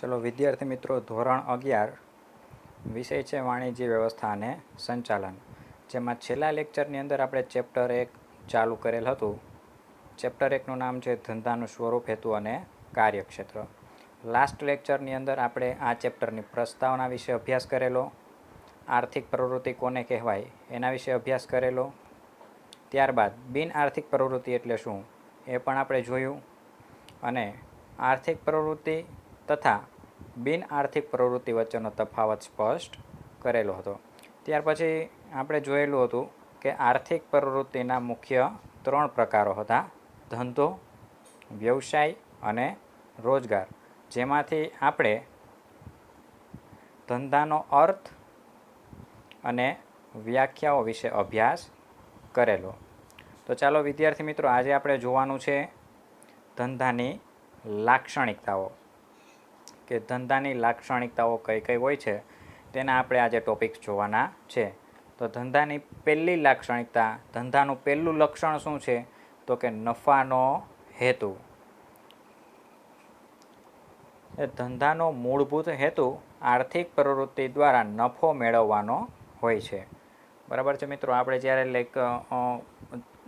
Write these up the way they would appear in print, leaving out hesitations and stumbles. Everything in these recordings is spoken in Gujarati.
ચલો વિદ્યાર્થી મિત્રો, ધોરણ 11 વિષય છે વાણિજ્ય વ્યવસ્થા અને સંચાલન, જેમાં છેલ્લા લેક્ચરની અંદર આપણે ચેપ્ટર 1 ચાલુ કરેલ હતું. ચેપ્ટર 1નું નામ છે ધંધાનું સ્વરૂપ, હેતુ અને કાર્યક્ષેત્ર. લાસ્ટ લેક્ચરની અંદર આપણે આ ચેપ્ટરની પ્રસ્તાવના વિશે અભ્યાસ કરેલો, આર્થિક પ્રવૃત્તિ કોને કહેવાય એના વિશે અભ્યાસ કરેલો. ત્યારબાદ બિન આર્થિક પ્રવૃત્તિ એટલે શું એ પણ આપણે જોયું, અને આર્થિક પ્રવૃત્તિ તથા બિન આર્થિક પ્રવૃત્તિ વચ્ચેનો તફાવત સ્પષ્ટ કરેલો હતો. ત્યાર પછી આપણે જોયેલું હતું કે આર્થિક પ્રવૃત્તિના મુખ્ય 3 પ્રકારો હતા: ધંધો, વ્યવસાય અને રોજગાર, જેમાંથી આપણે ધંધાનો અર્થ અને વ્યાખ્યાઓ વિશે અભ્યાસ કરેલો. તો ચાલો વિદ્યાર્થી મિત્રો, આજે આપણે જોવાનું છે ધંધાની લાક્ષણિકતાઓ, કે ધંધાની લાક્ષણિકતાઓ કઈ કઈ હોય છે તેના આપણે આજે ટોપિક્સ જોવાના છે. તો ધંધાની પહેલી લાક્ષણિકતા, ધંધાનું પહેલું લક્ષણ શું છે? તો કે નફાનો હેતુ. એ ધંધાનો મૂળભૂત હેતુ આર્થિક પ્રવૃત્તિ દ્વારા નફો મેળવવાનો હોય છે. બરાબર છે મિત્રો? આપણે જ્યારે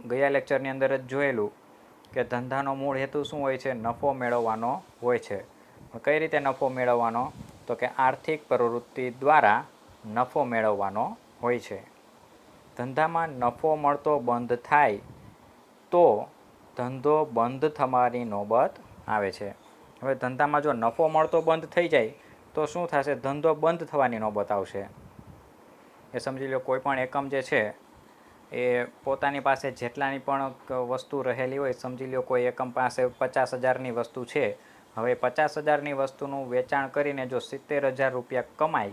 ગયા લેક્ચરની અંદર જ જોયેલું કે ધંધાનો મૂળ હેતુ શું હોય છે? નફો મેળવવાનો હોય છે. કઈ રીતે નફો મેળવવાનો? તો કે આર્થિક પ્રવૃત્તિ દ્વારા નફો મેળવવાનો હોય છે. ધંધામાં નફો મળતો બંધ થાય તો ધંધો બંધ થવાની નોબત આવે છે. હવે ધંધામાં જો નફો મળતો બંધ થઈ જાય તો શું થશે? ધંધો બંધ થવાની નોબત આવશે. એ સમજી લો, કોઈ પણ એકમ જે છે એ પોતાની પાસે જેટલાની પણ વસ્તુ રહેલી હોય, સમજી લો કોઈ એકમ પાસે 50,000ની વસ્તુ છે. હવે 50,000ની વસ્તુનું વેચાણ કરીને જો 70,000 રૂપિયા કમાય,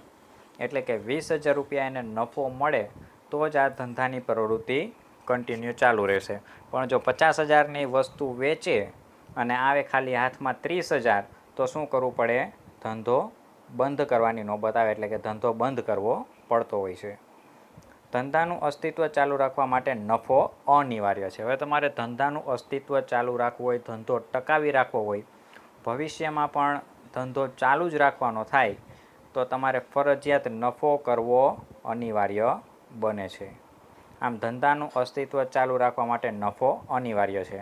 એટલે કે 20,000 રૂપિયા એને નફો મળે, તો જ આ ધંધાની પ્રવૃત્તિ કન્ટિન્યુ ચાલુ રહેશે. પણ જો 50,000ની વસ્તુ વેચે અને આવે ખાલી હાથમાં 30,000, તો શું કરવું પડે? ધંધો બંધ કરવાની નોબત આવે, એટલે કે ધંધો બંધ કરવો પડતો હોય છે. ધંધાનું અસ્તિત્વ ચાલુ રાખવા માટે નફો અનિવાર્ય છે. હવે તમારે ધંધાનું અસ્તિત્વ ચાલુ રાખવું હોય, ધંધો ટકાવી રાખવો હોય, ભવિષ્યમાં પણ ધંધો ચાલુ જ રાખવાનો થાય, તો તમારે ફરજિયાત નફો કરવો અનિવાર્ય બને છે. આમ ધંધાનું અસ્તિત્વ ચાલુ રાખવા માટે નફો અનિવાર્ય છે.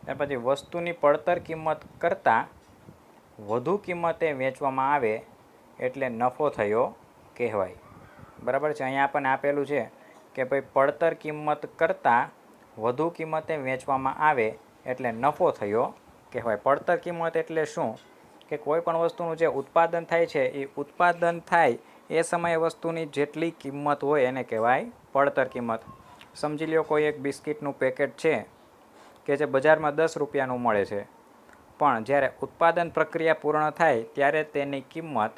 ત્યાર પછી વસ્તુની પડતર કિંમત કરતાં વધુ કિંમતે વેચવામાં આવે એટલે નફો થયો કહેવાય. બરાબર છે? અહીંયા આપણને આપેલું છે કે ભાઈ પડતર કિંમત કરતાં વધુ કિંમતે વેચવામાં આવે એટલે નફો થયો કહેવાય. પડતર કિંમત એટલે શું? કે કોઈ પણ વસ્તુનું જે ઉત્પાદન થાય છે, એ ઉત્પાદન થાય એ સમયે વસ્તુની જેટલી કિંમત હોય એને કહેવાય પડતર કિંમત. સમજી લો કોઈ એક બિસ્કિટનું પેકેટ છે કે જે બજારમાં 10 રૂપિયાનું મળે છે, પણ જ્યારે ઉત્પાદન પ્રક્રિયા પૂર્ણ થાય ત્યારે તેની કિંમત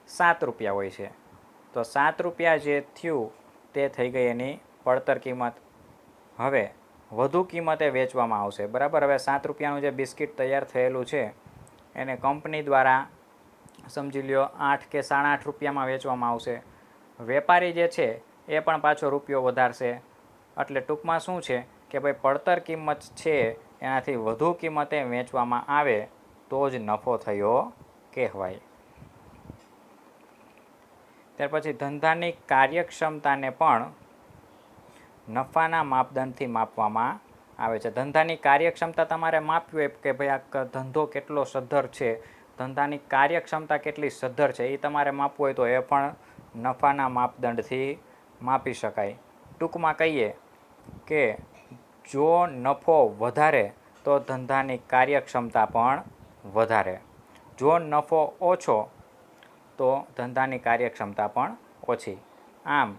7 રૂપિયા હોય છે. તો 7 રૂપિયા જે થયું તે થઈ ગઈ એની પડતર કિંમત. હવે વધુ કિંમતે વેચવામાં આવશે. બરાબર? હવે 7 રૂપિયાનું જે બિસ્કિટ તૈયાર થયેલું છે એને કંપની દ્વારા સમજી લ્યો 8 કે 8.5 રૂપિયામાં વેચવામાં આવશે. વેપારી જે છે એ પણ પાછો રૂપિયો વધારશે. એટલે ટૂંકમાં શું છે કે ભાઈ પડતર કિંમત છે એનાથી વધુ કિંમતે વેચવામાં આવે તો જ નફો થયો કહેવાય. ત્યાર પછી ધંધાની કાર્યક્ષમતાને પણ નફાના માપદંડથી માપવામાં આવે છે. ધંધાની કાર્યક્ષમતા તમારે માપવી હોય કે ભાઈ આ ધંધો કેટલો સદ્ધર છે, ધંધાની કાર્યક્ષમતા કેટલી સદ્ધર છે, એ તમારે માપવું હોય તો એ પણ નફાના માપદંડથી માપી શકાય. ટૂંકમાં કહીએ કે જો નફો વધારે તો ધંધાની કાર્યક્ષમતા પણ વધારે. જો નફો ઓછો તો ધંધાની કાર્યક્ષમતા પણ ઓછી. આમ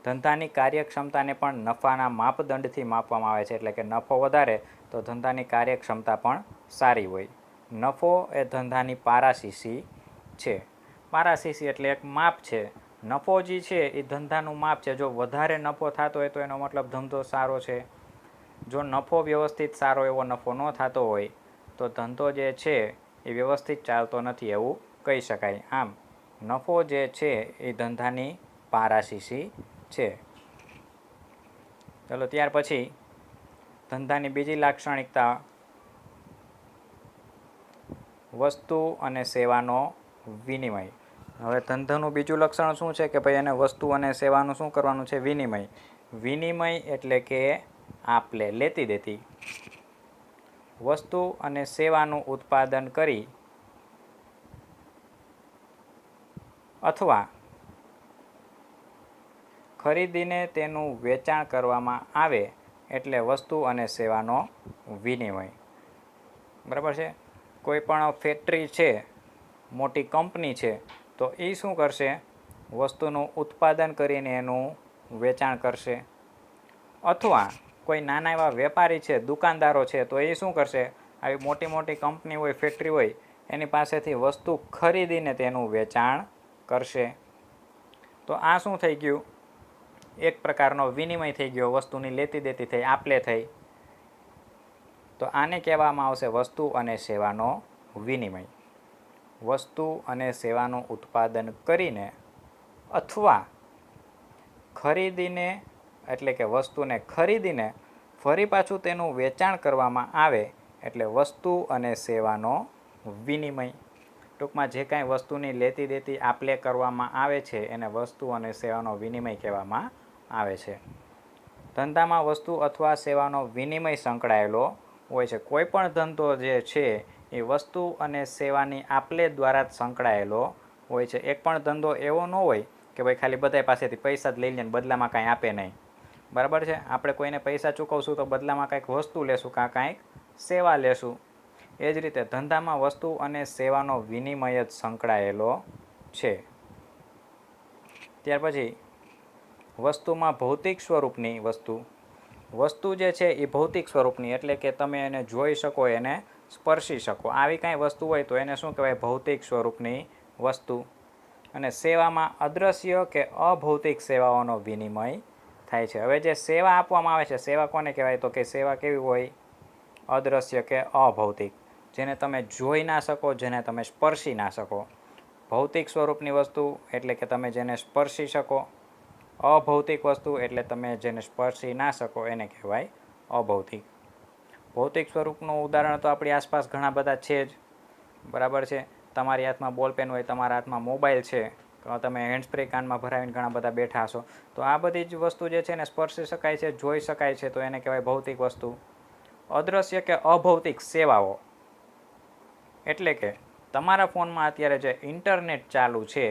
ધંધાની કાર્યક્ષમતાને પણ નફાના માપદંડથી માપવામાં આવે છે. એટલે કે નફો વધારે તો ધંધાની કાર્યક્ષમતા પણ સારી હોય. નફો એ ધંધાની પારાશીશી છે. પારાશીશી એટલે એક માપ છે. નફો જે છે એ ધંધાનું માપ છે. જો વધારે નફો થતો હોય તો એનો મતલબ ધંધો સારો છે. જો નફો વ્યવસ્થિત સારો એવો નફો ન થતો હોય તો ધંધો જે છે એ વ્યવસ્થિત ચાલતો નથી એવું કહી શકાય. આમ નફો જે છે એ ધંધાની પારાશીશી છે. ચલો ત્યાર પછી ધંધાની બીજી લાક્ષણિકતા, વસ્તુ અને સેવાનો વિનિમય. હવે ધંધાનું બીજું લક્ષણ શું છે કે ભાઈ એને વસ્તુ અને સેવાનું શું કરવાનું છે? વિનિમય. વિનિમય એટલે કે આપલે, લેતી દેતી. વસ્તુ અને સેવાનું ઉત્પાદન કરી અથવા ખરીદીને તેનું વેચાણ કરવામાં આવે એટલે વસ્તુ અને સેવાનો વિનિમય. બરાબર છે? કોઈ પણ ફેક્ટરી છે, મોટી કંપની છે, તો એ શું કરશે? વસ્તુનું ઉત્પાદન કરીને એનું વેચાણ કરશે. અથવા કોઈ નાના એવા વેપારી છે, દુકાનદારો છે, તો એ શું કરશે? આવી મોટી મોટી કંપની હોય, ફેક્ટરી હોય, એની પાસેથી વસ્તુ ખરીદીને તેનું વેચાણ કરશે. તો આ શું થઈ ગયું? એક પ્રકારનો વિનિમય થઈ ગયો, વસ્તુની લેતી દેતી થઈ, આપલે થઈ. તો આને કહેવામાં આવશે વસ્તુ અને સેવાનો વિનિમય. વસ્તુ અને સેવાનું ઉત્પાદન કરીને અથવા ખરીદીને, એટલે કે વસ્તુને ખરીદીને ફરી પાછું તેનું વેચાણ કરવામાં આવે એટલે વસ્તુ અને સેવાનો વિનિમય. ટૂંકમાં જે કાંઈ વસ્તુની લેતી દેતી આપલે કરવામાં આવે છે એને વસ્તુ અને સેવાનો વિનિમય કહેવામાં આવે છે. ધંધામાં વસ્તુ અથવા સેવાનો વિનિમય સંકળાયેલો હોય છે. કોઈ પણ ધંધો જે છે એ વસ્તુ અને સેવાની આપલે દ્વારા જ સંકળાયેલો હોય છે. એક પણ ધંધો એવો ન હોય કે ભાઈ ખાલી બધા પાસેથી પૈસા જ લઈ લે ને બદલામાં કાંઈ આપે નહીં. બરાબર છે? આપણે કોઈને પૈસા ચૂકવશું તો બદલામાં કાંઈક વસ્તુ લેશું, કાંઈક સેવા લેશું. એ જ રીતે ધંધામાં વસ્તુ અને સેવાનો વિનિમય જ સંકળાયેલો છે. ત્યાર પછી વસ્તુમાં ભૌતિક સ્વરૂપની વસ્તુ. વસ્તુ જે છે એ ભૌતિક સ્વરૂપની, એટલે કે તમે એને જોઈ શકો, એને સ્પર્શી શકો. આવી કાંઈ વસ્તુ હોય તો એને શું કહેવાય? ભૌતિક સ્વરૂપની વસ્તુ. અને સેવામાં અદ્રશ્ય કે અભૌતિક સેવાઓનો વિનિમય થાય છે. હવે જે સેવા આપવામાં આવે છે, સેવા કોને કહેવાય? તો કે સેવા કેવી હોય? અદ્રશ્ય કે અભૌતિક, જેને તમે જોઈ ના શકો, જેને તમે સ્પર્શી ના શકો. ભૌતિક સ્વરૂપની વસ્તુ એટલે કે તમે જેને સ્પર્શી શકો. અભૌતિક વસ્તુ એટલે તમે જેને સ્પર્શી ના શકો એને કહેવાય અભૌતિક. ભૌતિક સ્વરૂપનું ઉદાહરણ તો આપણી આસપાસ ઘણા બધા છે જ. બરાબર છે? તમારી હાથમાં બોલપેન હોય, તમારા હાથમાં મોબાઈલ છે, તમે હેન્ડસ્પ્રે કાનમાં ભરાવીને ઘણા બધા બેઠા હશો. તો આ બધી જ વસ્તુ જે છે ને સ્પર્શી શકાય છે, જોઈ શકાય છે, તો એને કહેવાય ભૌતિક વસ્તુ. અદ્રશ્ય કે અભૌતિક સેવાઓ એટલે કે તમારા ફોનમાં અત્યારે જે ઇન્ટરનેટ ચાલુ છે,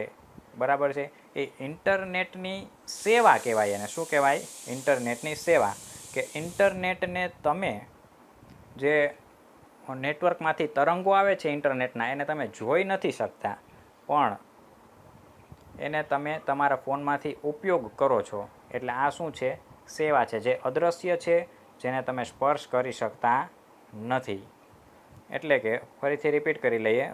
બરાબર છે, એ ઇન્ટરનેટની સેવા કહેવાય. એને શું કહેવાય? ઇન્ટરનેટની સેવા. કે ઇન્ટરનેટને તમે જે નેટવર્કમાંથી તરંગો આવે છે ઇન્ટરનેટના, એને તમે જોઈ નથી શકતા, પણ એને તમે તમારા ફોનમાંથી ઉપયોગ કરો છો. એટલે આ શું છે? સેવા છે, જે અદ્રશ્ય છે, જેને તમે સ્પર્શ કરી શકતા નથી. એટલે કે ફરીથી રિપીટ કરી લઈએ.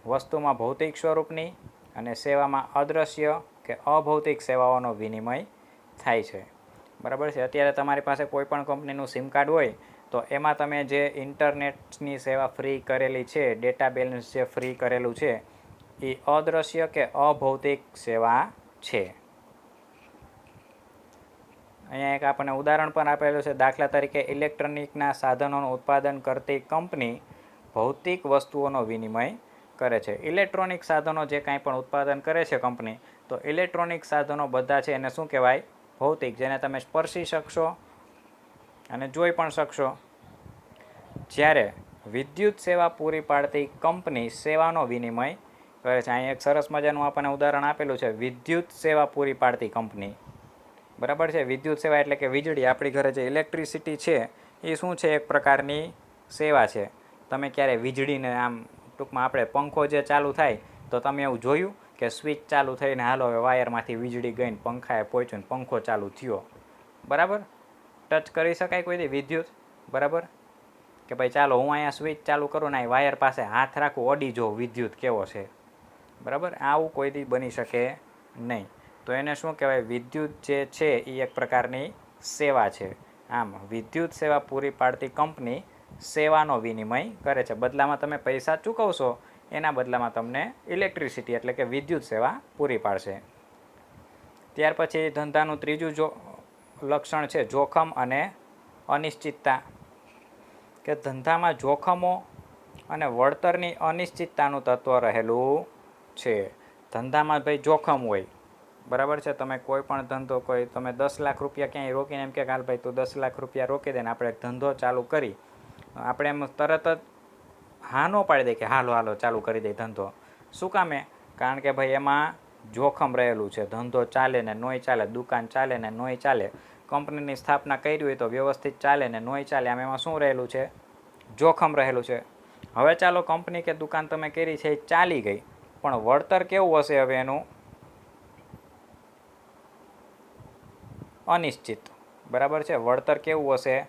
વસ્તુમાં ભૌતિક સ્વરૂપની અને સેવામાં અદ્રશ્ય કે અભૌતિક સેવાઓનો વિનિમય થાય છે. બરાબર છે? અત્યારે તમારી પાસે કોઈ પણ કંપનીનું સિમ કાર્ડ હોય તો એમાં તમે જે ઇન્ટરનેટની સેવા ફ્રી કરેલી છે, ડેટા બેલેન્સ જે ફ્રી કરેલું છે, એ અદ્રશ્ય કે અભૌતિક સેવા છે. અહીંયા એક આપણને ઉદાહરણ પણ આપેલું છે. દાખલા તરીકે ઇલેક્ટ્રોનિકના સાધનોનું ઉત્પાદન કરતી કંપની ભૌતિક વસ્તુઓનો વિનિમય કરે છે. ઇલેક્ટ્રોનિક સાધનો જે કાંઈ પણ ઉત્પાદન કરે છે કંપની, તો ઇલેક્ટ્રોનિક સાધનો બધા છે એને શું કહેવાય? ભૌતિક, જેને તમે સ્પર્શી શકશો અને જોઈ પણ શકશો. જ્યારે વિદ્યુત સેવા પૂરી પાડતી કંપની સેવાનો વિનિમય કરે છે. અહીં એક સરસ મજાનું આપણને ઉદાહરણ આપેલું છે. વિદ્યુત સેવા પૂરી પાડતી કંપની. બરાબર છે? વિદ્યુત સેવા એટલે કે વીજળી, આપણી ઘરે જે ઇલેક્ટ્રિસિટી છે એ શું છે? એક પ્રકારની સેવા છે. તમે ક્યારે વીજળીને આમ ટૂંકમાં આપણે પંખો જે ચાલુ થાય તો તમે એવું જોયું કે સ્વિચ ચાલુ થઈને હાલો હવે વાયરમાંથી વીજળી ગઈને પંખાએ પહોંચ્યું ને પંખો ચાલુ થયો. બરાબર? ટચ કરી શકાય કોઈથી વિદ્યુત? બરાબર? કે ભાઈ ચાલો હું અહીંયા સ્વિચ ચાલુ કરું ને અહીં વાયર પાસે હાથ રાખું, અડી જો વિદ્યુત કેવો છે. બરાબર? આવું કોઈથી બની શકે નહીં. તો એને શું કહેવાય? વિદ્યુત જે છે એ એક પ્રકારની સેવા છે. આમ વિદ્યુત સેવા પૂરી પાડતી કંપની સેવાનો વિનિમય કરે છે. બદલામાં તમે પૈસા ચૂકવશો, એના બદલામાં તમને ઇલેક્ટ્રિસિટી એટલે કે વિદ્યુત સેવા પૂરી પાડશે. ત્યાર પછી ધંધાનું ત્રીજું લક્ષણ છે જોખમ અને અનિશ્ચિતતા. કે ધંધામાં જોખમો અને વળતરની અનિશ્ચિતતાનું તત્વ રહેલું છે. ધંધામાં ભાઈ જોખમ હોય, બરાબર છે. તમે કોઈ પણ ધંધો તમે 10 લાખ રૂપિયા ક્યાંય રોકીને એમ કે હાલ ભાઈ તું 10 લાખ રૂપિયા રોકી દે ને આપણે ધંધો ચાલુ કરી, આપણે એમ તરત જ હા ન પાડી દે કે હાલો હાલો ચાલુ કરી દે ધંધો. શું કામે? કારણ કે ભાઈ એમાં જોખમ રહેલું છે. ધંધો ચાલે ને નોય ચાલે, દુકાન ચાલે ને નોય ચાલે, કંપનીની સ્થાપના કરી હોય તો વ્યવસ્થિત ચાલે ને નોય ચાલે, આમ એમાં શું રહેલું છે? જોખમ રહેલું છે. હવે ચાલો કંપની કે દુકાન તમે કરી છે એ ચાલી ગઈ, પણ વળતર કેવું હશે હવે એનું? અનિશ્ચિત. બરાબર છે. વળતર કેવું હશે?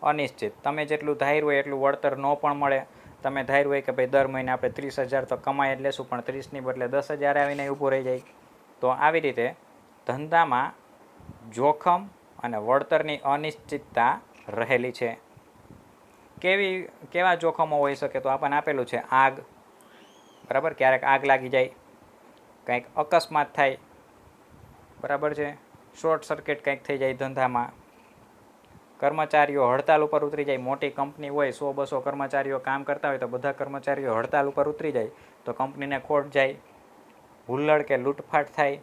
અનિશ્ચિત. તમે જેટલું ધાર્યું હોય એટલું વળતર ન પણ મળે. તમે ધાર્યું હોય કે ભાઈ દર મહિને આપણે 30,000 તો કમાઈ જ લેશું, પણ 30ની બદલે 10,000 આવીને ઊભું રહી જાય. તો આવી રીતે ધંધામાં જોખમ અને વળતરની અનિશ્ચિતતા રહેલી છે. કેવા જોખમો હોઈ શકે? તો આપણને આપેલું છે આગ. બરાબર, ક્યારેક આગ લાગી જાય, કંઈક અકસ્માત થાય, બરાબર છે, શોર્ટ સર્કિટ કંઈક થઈ જાય ધંધામાં, કર્મચારીઓ હડતાલ ઉપર ઉતરી જાય. મોટી કંપની હોય, 100-200 કર્મચારીઓ કામ કરતા હોય તો બધા કર્મચારીઓ હડતાલ ઉપર ઉતરી જાય તો કંપનીને ખોટ જાય. હુલ્લડ કે લૂંટફાટ થાય,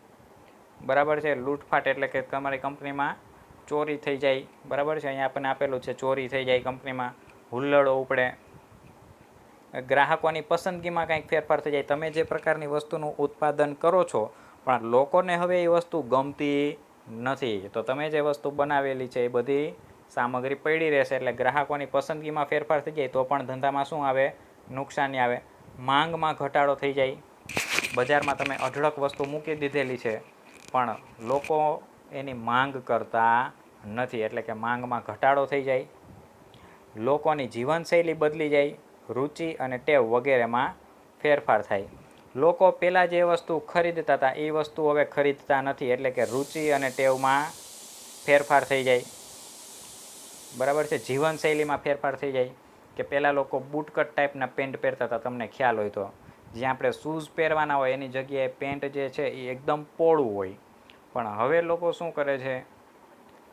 બરાબર છે. લૂંટફાટ એટલે કે તમારી કંપનીમાં ચોરી થઈ જાય, બરાબર છે. અહીંયા આપણને આપેલું છે ચોરી થઈ જાય કંપનીમાં, હુલ્લડો ઉપડે, ગ્રાહકોની પસંદગીમાં કંઈક ફેરફાર થઈ જાય. તમે જે પ્રકારની વસ્તુનું ઉત્પાદન કરો છો પણ લોકોને હવે એ વસ્તુ ગમતી નથી, તો તમે જે વસ્તુ બનાવેલી છે એ બધી સામગ્રી પડી રહેશે, એટલે ગ્રાહકોની પસંદગીમાં ફેરફાર થઈ જાય તો પણ ધંધામાં શું આવે? નુકસાની આવે. માંગમાં ઘટાડો થઈ જાય. બજારમાં તમે અઢળક વસ્તુ મૂકી દીધેલી છે પણ લોકો એની માંગ કરતા નથી, એટલે કે માંગમાં ઘટાડો થઈ જાય. લોકોની જીવનશૈલી બદલી જાય, રુચિ અને ટેવ વગેરેમાં ફેરફાર થાય. લોકો પહેલાં જે વસ્તુ ખરીદતા હતા એ વસ્તુ હવે ખરીદતા નથી, એટલે કે રુચિ અને ટેવમાં ફેરફાર થઈ જાય, બરાબર છે. જીવનશૈલીમાં ફેરફાર થઈ જાય કે પહેલાં લોકો બૂટકટ ટાઈપના પેન્ટ પહેરતા હતા, તમને ખ્યાલ હોય તો. જ્યાં આપણે શૂઝ પહેરવાના હોય એની જગ્યાએ પેન્ટ જે છે એ એકદમ પોળું હોય. પણ હવે લોકો શું કરે છે?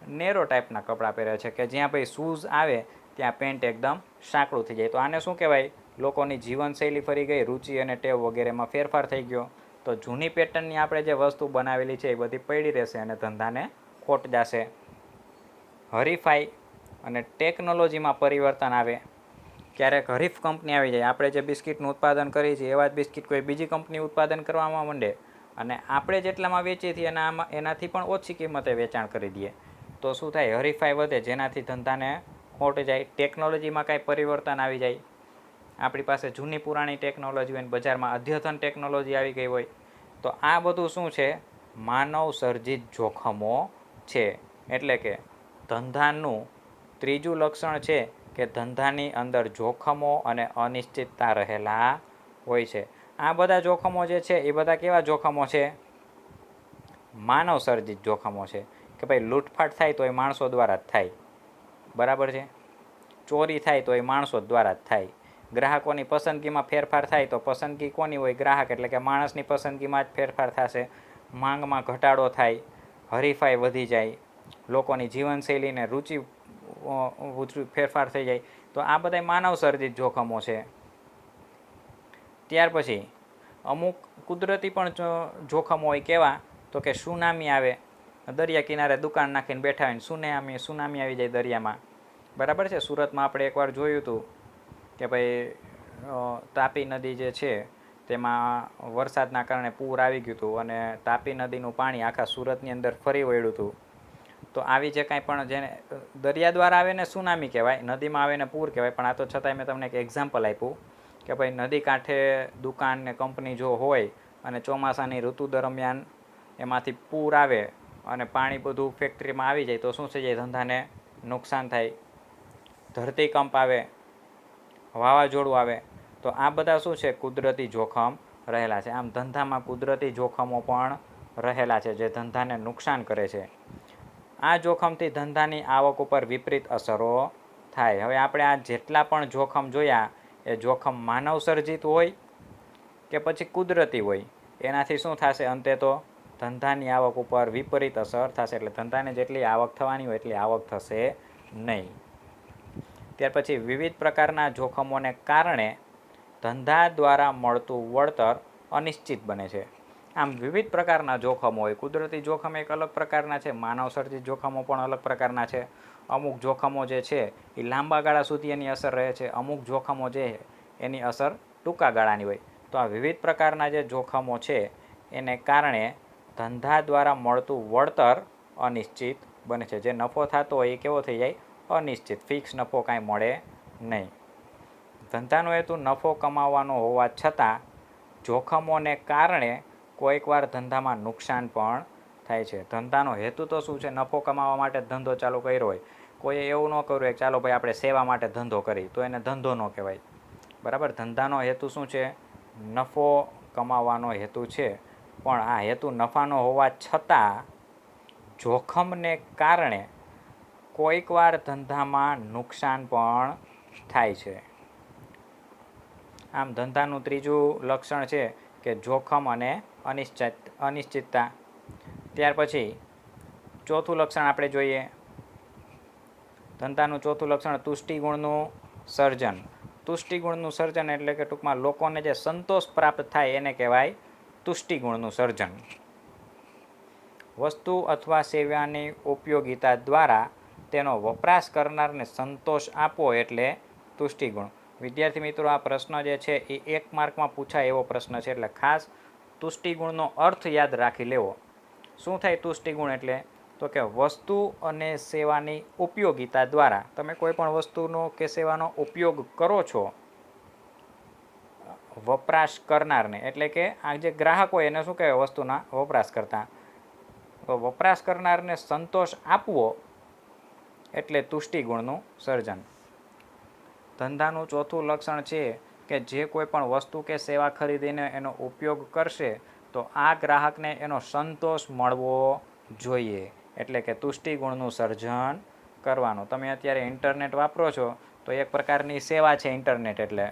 નેરો ટાઈપના કપડાં પહેરે છે કે જ્યાં ભાઈ શૂઝ આવે ત્યાં પેન્ટ એકદમ સાંકડું થઈ જાય. તો આને શું કહેવાય? લોકોની જીવનશૈલી ફરી ગઈ, રુચિ અને ટેવ વગેરેમાં ફેરફાર થઈ ગયો. તો જૂની પેટર્નની આપણે જે વસ્તુ બનાવેલી છે એ બધી પડી રહેશે અને ધંધાને ખોટ જશે. હરીફાઈ અને ટેકનોલોજીમાં પરિવર્તન આવે. ક્યારેક હરીફ કંપની આવી જાય. આપણે જે બિસ્કિટનું ઉત્પાદન કરીએ છીએ એવા જ બિસ્કિટ કોઈ બીજી કંપની ઉત્પાદન કરવામાં માંડે અને આપણે જેટલામાં વેચીએ છીએ એનાથી પણ ઓછી કિંમતે વેચાણ કરી દઈએ તો શું થાય? હરીફાઈ વધે, જેનાથી ધંધાને ખોટ જાય. ટેકનોલોજીમાં કાંઈ પરિવર્તન આવી જાય. આપણી પાસે જૂની પુરાણી ટેકનોલોજી હોય, બજારમાં અદ્યતન ટેકનોલોજી આવી ગઈ હોય, તો આ બધું શું છે? માનવ સર્જિત જોખમો છે. એટલે કે ધંધાનું ત્રીજું લક્ષણ છે કે ધંધાની અંદર જોખમો અને અનિશ્ચિતતા રહેલા હોય છે. આ બધા જોખમો જે છે એ બધા કેવા જોખમો છે? માનવ સર્જિત જોખમો છે. કે ભાઈ લૂંટફાટ થાય તો એ માણસો દ્વારા જ થાય, બરાબર છે. ચોરી થાય તો એ માણસો દ્વારા જ થાય. ગ્રાહકોની પસંદગીમાં ફેરફાર થાય તો પસંદગી કોની હોય? ગ્રાહક, એટલે કે માણસની પસંદગીમાં જ ફેરફાર થશે. માંગમાં ઘટાડો થાય, હરીફાઈ વધી જાય, લોકોની જીવનશૈલીને રુચિ ફેરફાર થઈ જાય. તો આ બધા માનવ સર્જિત જોખમો છે. ત્યાર પછી અમુક કુદરતી પણ જોખમો હોય. કેવા? તો કે સુનામી આવે, દરિયા કિનારે દુકાન નાખીને બેઠા હોય, સુનામી આવી જાય દરિયામાં, બરાબર છે. સુરતમાં આપણે એકવાર જોયું હતું કે ભાઈ તાપી નદી જે છે તેમાં વરસાદના કારણે પૂર આવી ગયું હતું અને તાપી નદીનું પાણી આખા સુરતની અંદર ફરી વળ્યું હતું. તો આવી જે કાંઈ પણ જેને દરિયા દ્વારા આવે ને સુનામી કહેવાય, નદીમાં આવે ને પૂર કહેવાય. પણ આ તો છતાંય મેં તમને એક એક્ઝામ્પલ આપ્યું કે ભાઈ નદી કાંઠે દુકાન ને કંપની જો હોય અને ચોમાસાની ઋતુ દરમિયાન એમાંથી પૂર આવે અને પાણી બધું ફેક્ટરીમાં આવી જાય તો શું થઈ જાય? ધંધાને નુકસાન થાય. ધરતીકંપ આવે, વાવાઝોડું આવે, તો આ બધા શું છે? કુદરતી જોખમ રહેલા છે. આમ ધંધામાં કુદરતી જોખમો પણ રહેલા છે જે ધંધાને નુકસાન કરે છે. આ જોખમથી ધંધાની આવક ઉપર વિપરીત અસરો થાય. હવે આપણે આ જેટલા પણ જોખમ જોયા એ જોખમ માનવ સર્જિત હોય કે પછી કુદરતી હોય, એનાથી શું થશે? અંતે તો ધંધાની આવક ઉપર વિપરીત અસર થશે. એટલે ધંધાને જેટલી આવક થવાની હોય એટલી આવક થશે નહીં. ત્યાર પછી વિવિધ પ્રકારના જોખમોને કારણે ધંધા દ્વારા મળતું વળતર અનિશ્ચિત બને છે. આમ વિવિધ પ્રકારના જોખમો હોય. કુદરતી જોખમ એક અલગ પ્રકારના છે, માનવસર્જિત જોખમો પણ અલગ પ્રકારના છે. અમુક જોખમો જે છે એ લાંબા ગાળા સુધી એની અસર રહે છે, અમુક જોખમો જે એની અસર ટૂંકા ગાળાની હોય. તો આ વિવિધ પ્રકારના જે જોખમો છે એને કારણે ધંધા દ્વારા મળતું વળતર અનિશ્ચિત બને છે. જે નફો થતો હોય એ કેવો થઈ જાય? અનિશ્ચિત. ફિક્સ નફો કાંઈ મળે નહીં. ધંધાનો હેતુ નફો કમાવવાનો હોવા છતાં જોખમોને કારણે કોઈક વાર ધંધામાં નુકસાન પણ થાય છે. ધંધાનો હેતુ તો શું છે? નફો કમાવા માટે ધંધો ચાલુ કર્યો હોય. કોઈએ એવું ન કર્યું હોય ચાલો ભાઈ આપણે સેવા માટે ધંધો કરી, તો એને ધંધો ન કહેવાય. બરાબર? ધંધાનો હેતુ શું છે? નફો કમાવાનો હેતુ છે. પણ આ હેતુ નફાનો હોવા છતાં જોખમને કારણે કોઈક વાર ધંધામાં નુકસાન પણ થાય છે. આમ ધંધાનું ત્રીજું લક્ષણ છે કે જોખમ અને અનિશ્ચિતતા. ત્યાર પછી ચોથું લક્ષણ આપણે જોઈએ. ધંધાનું ચોથું લક્ષણ તુષ્ટિગુણનું સર્જન. તુષ્ટિગુણનું સર્જન એટલે કે ટૂંકમાં લોકોને જે સંતોષ પ્રાપ્ત થાય એને કહેવાય તુષ્ટિગુણનું સર્જન. વસ્તુ અથવા સેવાની ઉપયોગિતા દ્વારા તેનો વપરાશ કરનારને સંતોષ આપવો એટલે તુષ્ટિગુણ. વિદ્યાર્થી મિત્રો, આ પ્રશ્ન જે છે એ 1 માર્કમાં પૂછાય એવો પ્રશ્ન છે, એટલે ખાસ તુષ્ટિગુણનો અર્થ યાદ રાખી લેવો. શું થાય તુષ્ટિગુણ એટલે? તો કે વસ્તુ અને સેવાની ઉપયોગિતા દ્વારા તમે કોઈ પણ વસ્તુનો કે સેવાનો ઉપયોગ કરો છો વપરાશ કરનારને, એટલે કે આ જે ગ્રાહક હોય એને શું કહેવાય? વસ્તુના વપરાશ કરતા. તો વપરાશ કરનારને સંતોષ આપવો એટલે તુષ્ટિગુણનું સર્જન. ધંધાનું ચોથું લક્ષણ છે કે જે કોઈ પણ વસ્તુ કે સેવા ખરીદીને એનો ઉપયોગ કરશે તો આ ગ્રાહકને એનો સંતોષ મળવો જોઈએ, એટલે કે તુષ્ટિગુણનું સર્જન કરવાનું. તમે અત્યારે ઇન્ટરનેટ વાપરો છો તો એક પ્રકારની સેવા છે ઇન્ટરનેટ એટલે.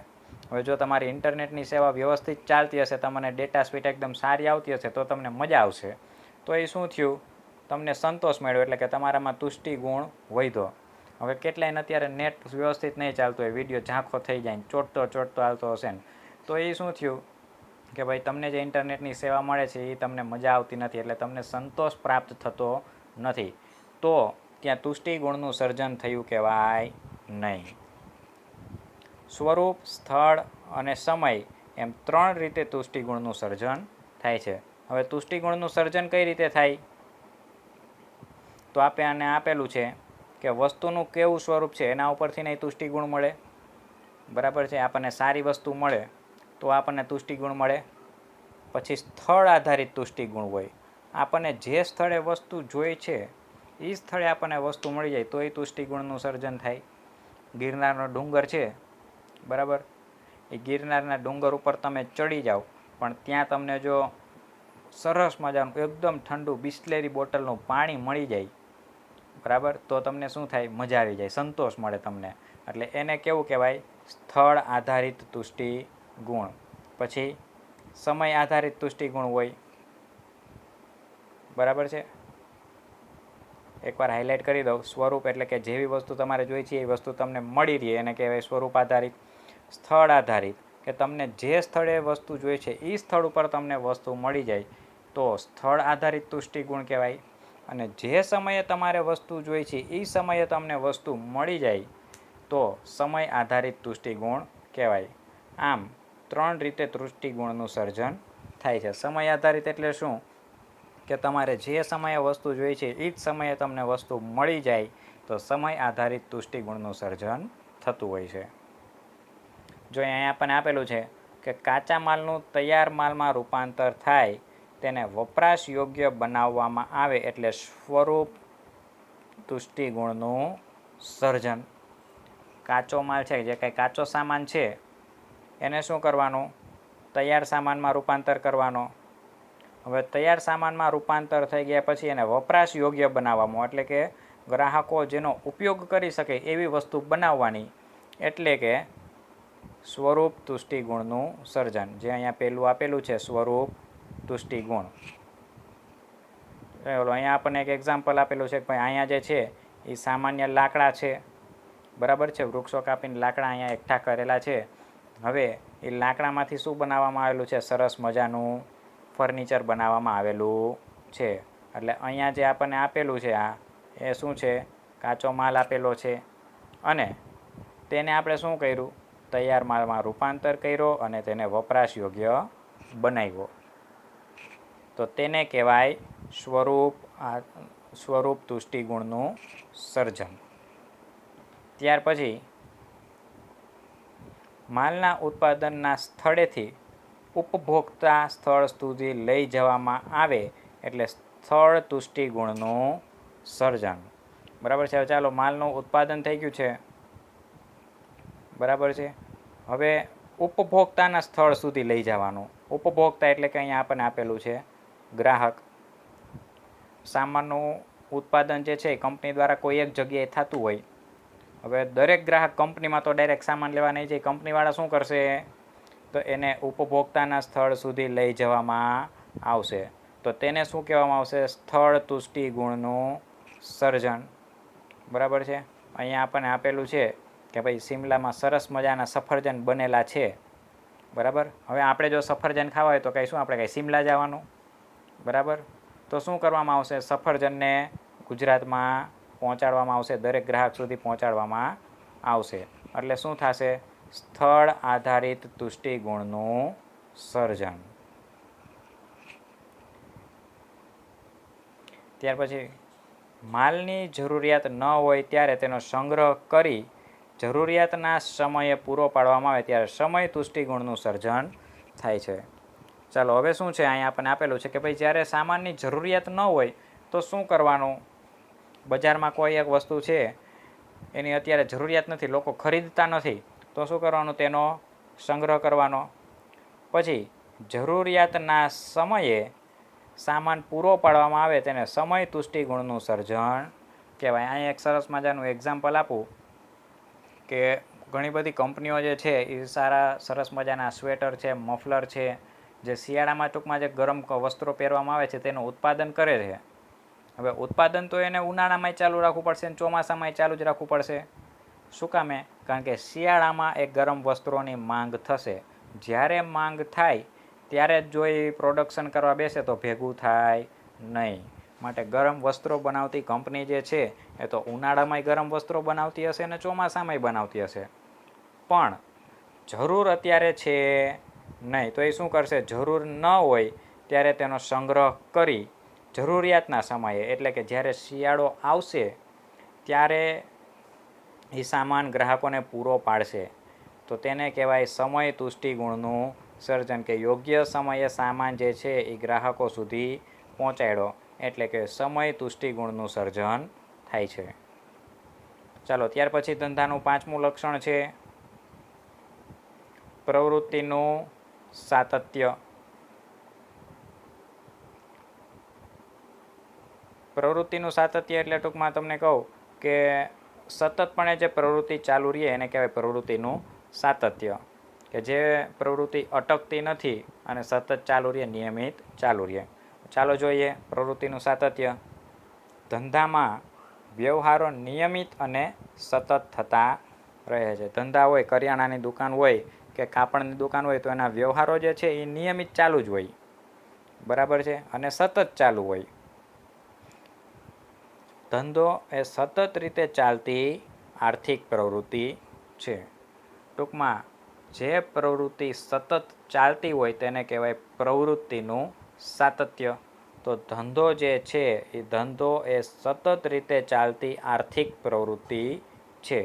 હવે જો તમારી ઇન્ટરનેટની સેવા વ્યવસ્થિત ચાલતી હશે, તમને ડેટા સ્પીડ એકદમ સારી આવતી હશે તો તમને મજા આવશે. તો એ શું થયું? તમને સંતોષ મળ્યો, એટલે કે તમારામાં તુષ્ટિગુણ વધ્યો. હવે કેટલાયને અત્યારે નેટ વ્યવસ્થિત નહીં ચાલતું હોય, વિડીયો ઝાંખો થઈ જાય, ચોટતો આવતો હશે ને, તો એ શું થયું કે ભાઈ તમને જે ઇન્ટરનેટની સેવા મળે છે એ તમને મજા આવતી નથી, એટલે તમને સંતોષ પ્રાપ્ત થતો નથી. તો ત્યાં તુષ્ટિગુણનું સર્જન થયું કહેવાય નહીં. સ્વરૂપ, સ્થળ અને સમય એમ 3 રીતે તુષ્ટિગુણનું સર્જન થાય છે. હવે તુષ્ટિગુણનું સર્જન કઈ રીતે થાય? તો આને આપેલું છે કે વસ્તુનું કેવું સ્વરૂપ છે એના ઉપરથી નહીં તુષ્ટિગુણ મળે. બરાબર છે? આપણને સારી વસ્તુ મળે તો આપણને તુષ્ટિગુણ મળે. પછી સ્થળ આધારિત તુષ્ટિગુણ હોય. આપણને જે સ્થળે વસ્તુ જોઈ છે એ સ્થળે આપણને વસ્તુ મળી જાય તો એ તુષ્ટિગુણનું સર્જન થાય. ગિરનારનો ડુંગર છે, બરાબર? એ ગિરનારના ડુંગર ઉપર તમે ચડી જાઓ પણ ત્યાં તમને જો સરસ મજાનું એકદમ ઠંડુ બિસ્લેરી બોટલનું પાણી મળી જાય, બરાબર, તો તમને શું થાય? મજા આવી જાય, સંતોષ મળે તમને. એટલે એને કેવું કહેવાય? સ્થળ આધારિત તુષ્ટિગુણ. પછી સમય આધારિત તુષ્ટિગુણ હોય, બરાબર છે? એકવાર હાઇલાઇટ કરી દઉં. સ્વરૂપ એટલે કે જેવી વસ્તુ તમારે જોઈ છે એ વસ્તુ તમને મળી રહે એને કહેવાય સ્વરૂપ આધારિત. સ્થળ આધારિત કે તમને જે સ્થળે વસ્તુ જોઈ છે એ સ્થળ ઉપર તમને વસ્તુ મળી જાય તો સ્થળ આધારિત તુષ્ટિગુણ કહેવાય. અને જે સમયે તમારે વસ્તુ જોઈ છે એ સમયે તમને વસ્તુ મળી જાય તો સમય આધારિત તુષ્ટિગુણ કહેવાય. આમ 3 રીતે તુષ્ટિગુણનું સર્જન થાય છે. સમય આધારિત એટલે શું? કે તમારે જે સમયે વસ્તુ જોઈ છે એ જ સમયે તમને વસ્તુ મળી જાય તો સમય આધારિત તુષ્ટિગુણનું સર્જન થતું હોય છે. જો અહીંયા આપણને આપેલું છે કે કાચા માલનું તૈયાર માલમાં રૂપાંતર થાય તેને વપરાશ યોગ્ય બનાવવામાં આવે એટલે સ્વરૂપ તુષ્ટિગુણનું સર્જન. કાચો માલ છે, જે કંઈ કાચો સામાન છે એને શું કરવાનું? તૈયાર સામાનમાં રૂપાંતર કરવાનો. હવે તૈયાર સામાનમાં રૂપાંતર થઈ ગયા પછી એને વપરાશ યોગ્ય બનાવવામાં, એટલે કે ગ્રાહકો જેનો ઉપયોગ કરી શકે એવી વસ્તુ બનાવવાની, એટલે કે સ્વરૂપ તુષ્ટિગુણનું સર્જન. જે અહીંયા પહેલું આપેલું છે સ્વરૂપ તુષ્ટિગુણ. અહીંયા આપણને એક એક્ઝામ્પલ આપેલું છે કે ભાઈ અહીંયા જે છે એ સામાન્ય લાકડા છે, બરાબર છે? વૃક્ષો કાપીને લાકડા અહીંયા એકઠા કરેલા છે. હવે એ લાકડામાંથી શું બનાવવામાં આવેલું છે? સરસ મજાનું ફર્નિચર બનાવવામાં આવેલું છે. એટલે અહીંયા જે આપણને આપેલું છે આ એ શું છે? કાચો માલ આપેલો છે અને તેને આપણે શું કર્યું? તૈયાર માલમાં રૂપાંતર કર્યો અને તેને વપરાશ યોગ્ય બનાવ્યો. તો તેને કહેવાય સ્વરૂપ તુષ્ટિગુણનું સર્જન. ત્યાર પછી માલના ઉત્પાદનના સ્થળેથી ઉપભોક્તા સ્થળ સુધી લઈ જવામાં આવે એટલે સ્થળ તુષ્ટિગુણનું સર્જન. બરાબર છે. ચાલો, માલનું ઉત્પાદન થઈ ગયું છે. બરાબર છે. હવે ઉપભોક્તાના સ્થળ સુધી લઈ જવાનું. ઉપભોક્તા એટલે કે અહીંયા આપણને આપેલું છે ગ્રાહક. સામાનનું ઉત્પાદન જે છે એ કંપની દ્વારા કોઈ એક જગ્યાએ થતું હોય. હવે દરેક ગ્રાહક કંપનીમાં તો ડાયરેક્ટ સામાન લેવા નહીં જાય. કંપનીવાળા શું કરશે? તો એને ઉપભોક્તાના સ્થળ સુધી લઈ જવામાં આવશે. તો તેને શું કહેવામાં આવશે? સ્થળ તુષ્ટિગુણનું સર્જન. બરાબર છે. અહીંયા આપણને આપેલું છે કે ભાઈ શિમલામાં સરસ મજાના સફરજન બનેલા છે. બરાબર. હવે આપણે જો સફરજન ખાવા હોય તો શું આપણે શિમલા જવાનું? બરાબર. તો શું કરવામાં આવશે? સફરજનને ગુજરાતમાં પહોંચાડવામાં આવશે, દરેક ગ્રાહક સુધી પહોંચાડવામાં આવશે. એટલે શું થશે? સ્થળ આધારિત તુષ્ટિગુણનું સર્જન. ત્યાર પછી માલની જરૂરિયાત ન હોય ત્યારે તેનો સંગ્રહ કરી જરૂરિયાતના સમયે પૂરો પાડવામાં આવે ત્યારે સમય તુષ્ટિગુણનું સર્જન થાય છે. ચાલો, હવે શું છે? અહીંયા આપણને આપેલું છે કે ભાઈ જ્યારે સામાનની જરૂરિયાત ન હોય તો શું કરવાનું? બજારમાં કોઈ એક વસ્તુ છે એની અત્યારે જરૂરિયાત નથી, લોકો ખરીદતા નથી, તો શું કરવાનું? તેનો સંગ્રહ કરવાનો. પછી જરૂરિયાતના સમયે સામાન પૂરો પાડવામાં આવે તેને સમય તુષ્ટિગુણનું સર્જન કહેવાય. અહીં એક સરસ મજાનું એક્ઝામ્પલ આપું કે ઘણી બધી કંપનીઓ જે છે એ સરસ મજાના સ્વેટર છે, મફલર છે, જે શિયાળામાં ટૂંકમાં જે ગરમ વસ્ત્રો પહેરવામાં આવે છે તેનું ઉત્પાદન કરે છે. હવે ઉત્પાદન તો એને ઉનાળામાંય ચાલુ રાખવું પડશે અને ચોમાસામાંય ચાલુ જ રાખવું પડશે. શું કામે? કારણ કે શિયાળામાં એ ગરમ વસ્ત્રોની માંગ થશે. જ્યારે માંગ થાય ત્યારે જ જો એ પ્રોડક્શન કરવા બેસે તો ભેગું થાય નહીં. માટે ગરમ વસ્ત્રો બનાવતી કંપની જે છે એ તો ઉનાળામાંય ગરમ વસ્ત્રો બનાવતી હશે અને ચોમાસામાંય બનાવતી હશે. પણ જરૂર અત્યારે છે નહીં, તો એ શું કરશે? જરૂર ન હોય ત્યારે તેનો સંગ્રહ કરી જરૂરિયાતના સમયે, એટલે કે જ્યારે શિયાળો આવશે ત્યારે એ સામાન ગ્રાહકોને પૂરો પાડશે. તો તેને કહેવાય સમય તુષ્ટિગુણનું સર્જન, કે યોગ્ય સમયે સામાન જે છે એ ગ્રાહકો સુધી પહોંચાડ્યો, એટલે કે સમય તુષ્ટિગુણનું સર્જન થાય છે. ચાલો, ત્યાર પછી ધંધાનું 5મું લક્ષણ છે પ્રવૃત્તિનું સાતત્ય. પ્રવૃત્તિનું સાતત્ય એટલે ટૂંકમાં તમને કહું કે સતતપણે જે પ્રવૃત્તિ ચાલુ રહે એને કહેવાય પ્રવૃત્તિનું સાતત્ય. કે જે પ્રવૃત્તિ અટકતી નથી અને સતત ચાલુ રહે, નિયમિત ચાલુ રહે. ચાલો જોઈએ પ્રવૃત્તિનું સાતત્ય. ધંધામાં વ્યવહારો નિયમિત અને સતત થતા રહે છે. ધંધા હોય, કરિયાણાની દુકાન હોય કે કાપડની દુકાન હોય, તો એના વ્યવહારો જે છે એ નિયમિત ચાલુ જ હોય. બરાબર છે. અને સતત ચાલુ હોય. ધંધો એ સતત રીતે ચાલતી આર્થિક પ્રવૃત્તિ છે. ટૂંકમાં જે પ્રવૃત્તિ સતત ચાલતી હોય તેને કહેવાય પ્રવૃત્તિનું સાતત્ય. તો ધંધો જે છે એ ધંધો એ સતત રીતે ચાલતી આર્થિક પ્રવૃત્તિ છે.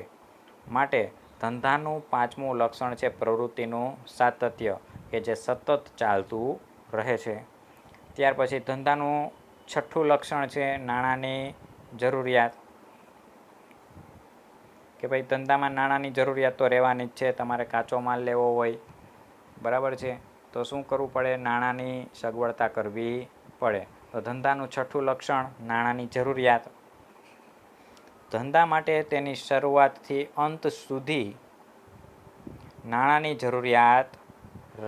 માટે ધંધાનું 5મું લક્ષણ છે પ્રવૃત્તિનું સાતત્ય, કે જે સતત ચાલતું રહે છે. ત્યાર પછી ધંધાનું 6થું લક્ષણ છે નાણાંની જરૂરિયાત. કે ભાઈ ધંધામાં નાણાંની જરૂરિયાત તો રહેવાની જ છે. તમારે કાચો માલ લેવો હોય, બરાબર છે, તો શું કરવું પડે? નાણાંની સગવડતા કરવી પડે. તો ધંધાનું 6થું લક્ષણ નાણાંની જરૂરિયાત. ધંધા માટે તેની શરૂઆતથી અંત સુધી નાણાંની જરૂરિયાત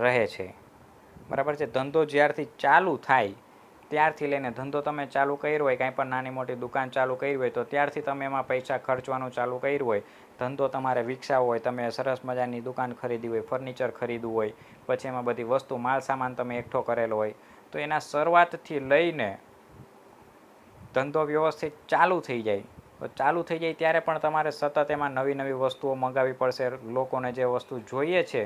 રહે છે. બરાબર છે. ધંધો જ્યારથી ચાલુ થાય ત્યારથી લઈને ધંધો તમે ચાલુ કર્યો હોય, કાંઈ પણ નાની મોટી દુકાન ચાલુ કરી હોય, તો ત્યારથી તમે એમાં પૈસા ખર્ચવાનું ચાલુ કર્યું હોય ધંધો તમારે વિકસાવવો હોય, તમે સરસ મજાની દુકાન ખરીદી હોય, ફર્નિચર ખરીદવું હોય, પછી એમાં બધી વસ્તુ માલ સામાન તમે એકઠો કરેલો હોય, તો એના શરૂઆતથી લઈને ધંધો વ્યવસ્થિત ચાલુ થઈ જાય, ચાલુ થઈ જાય ત્યારે પણ તમારે સતત એમાં નવી નવી વસ્તુઓ મંગાવવી પડશે. લોકોને જે વસ્તુ જોઈએ છે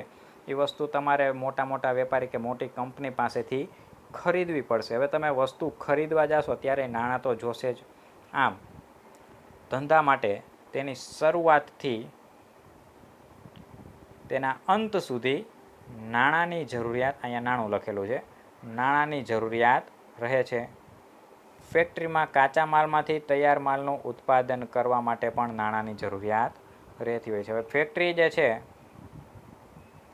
એ વસ્તુ તમારે મોટા મોટા વેપારી કે મોટી કંપની પાસેથી ખરીદવી પડશે. હવે તમે વસ્તુ ખરીદવા જશો ત્યારે નાણાં તો જોશે જ. આમ ધંધા માટે તેની શરૂઆતથી તેના અંત સુધી નાણાંની જરૂરિયાત, અહીંયા નાણું લખેલું છે, નાણાંની જરૂરિયાત રહે છે. ફેક્ટરીમાં કાચા માલમાંથી તૈયાર માલનું ઉત્પાદન કરવા માટે પણ નાણાંની જરૂરિયાત રહેતી હોય છે. હવે ફેક્ટરી જે છે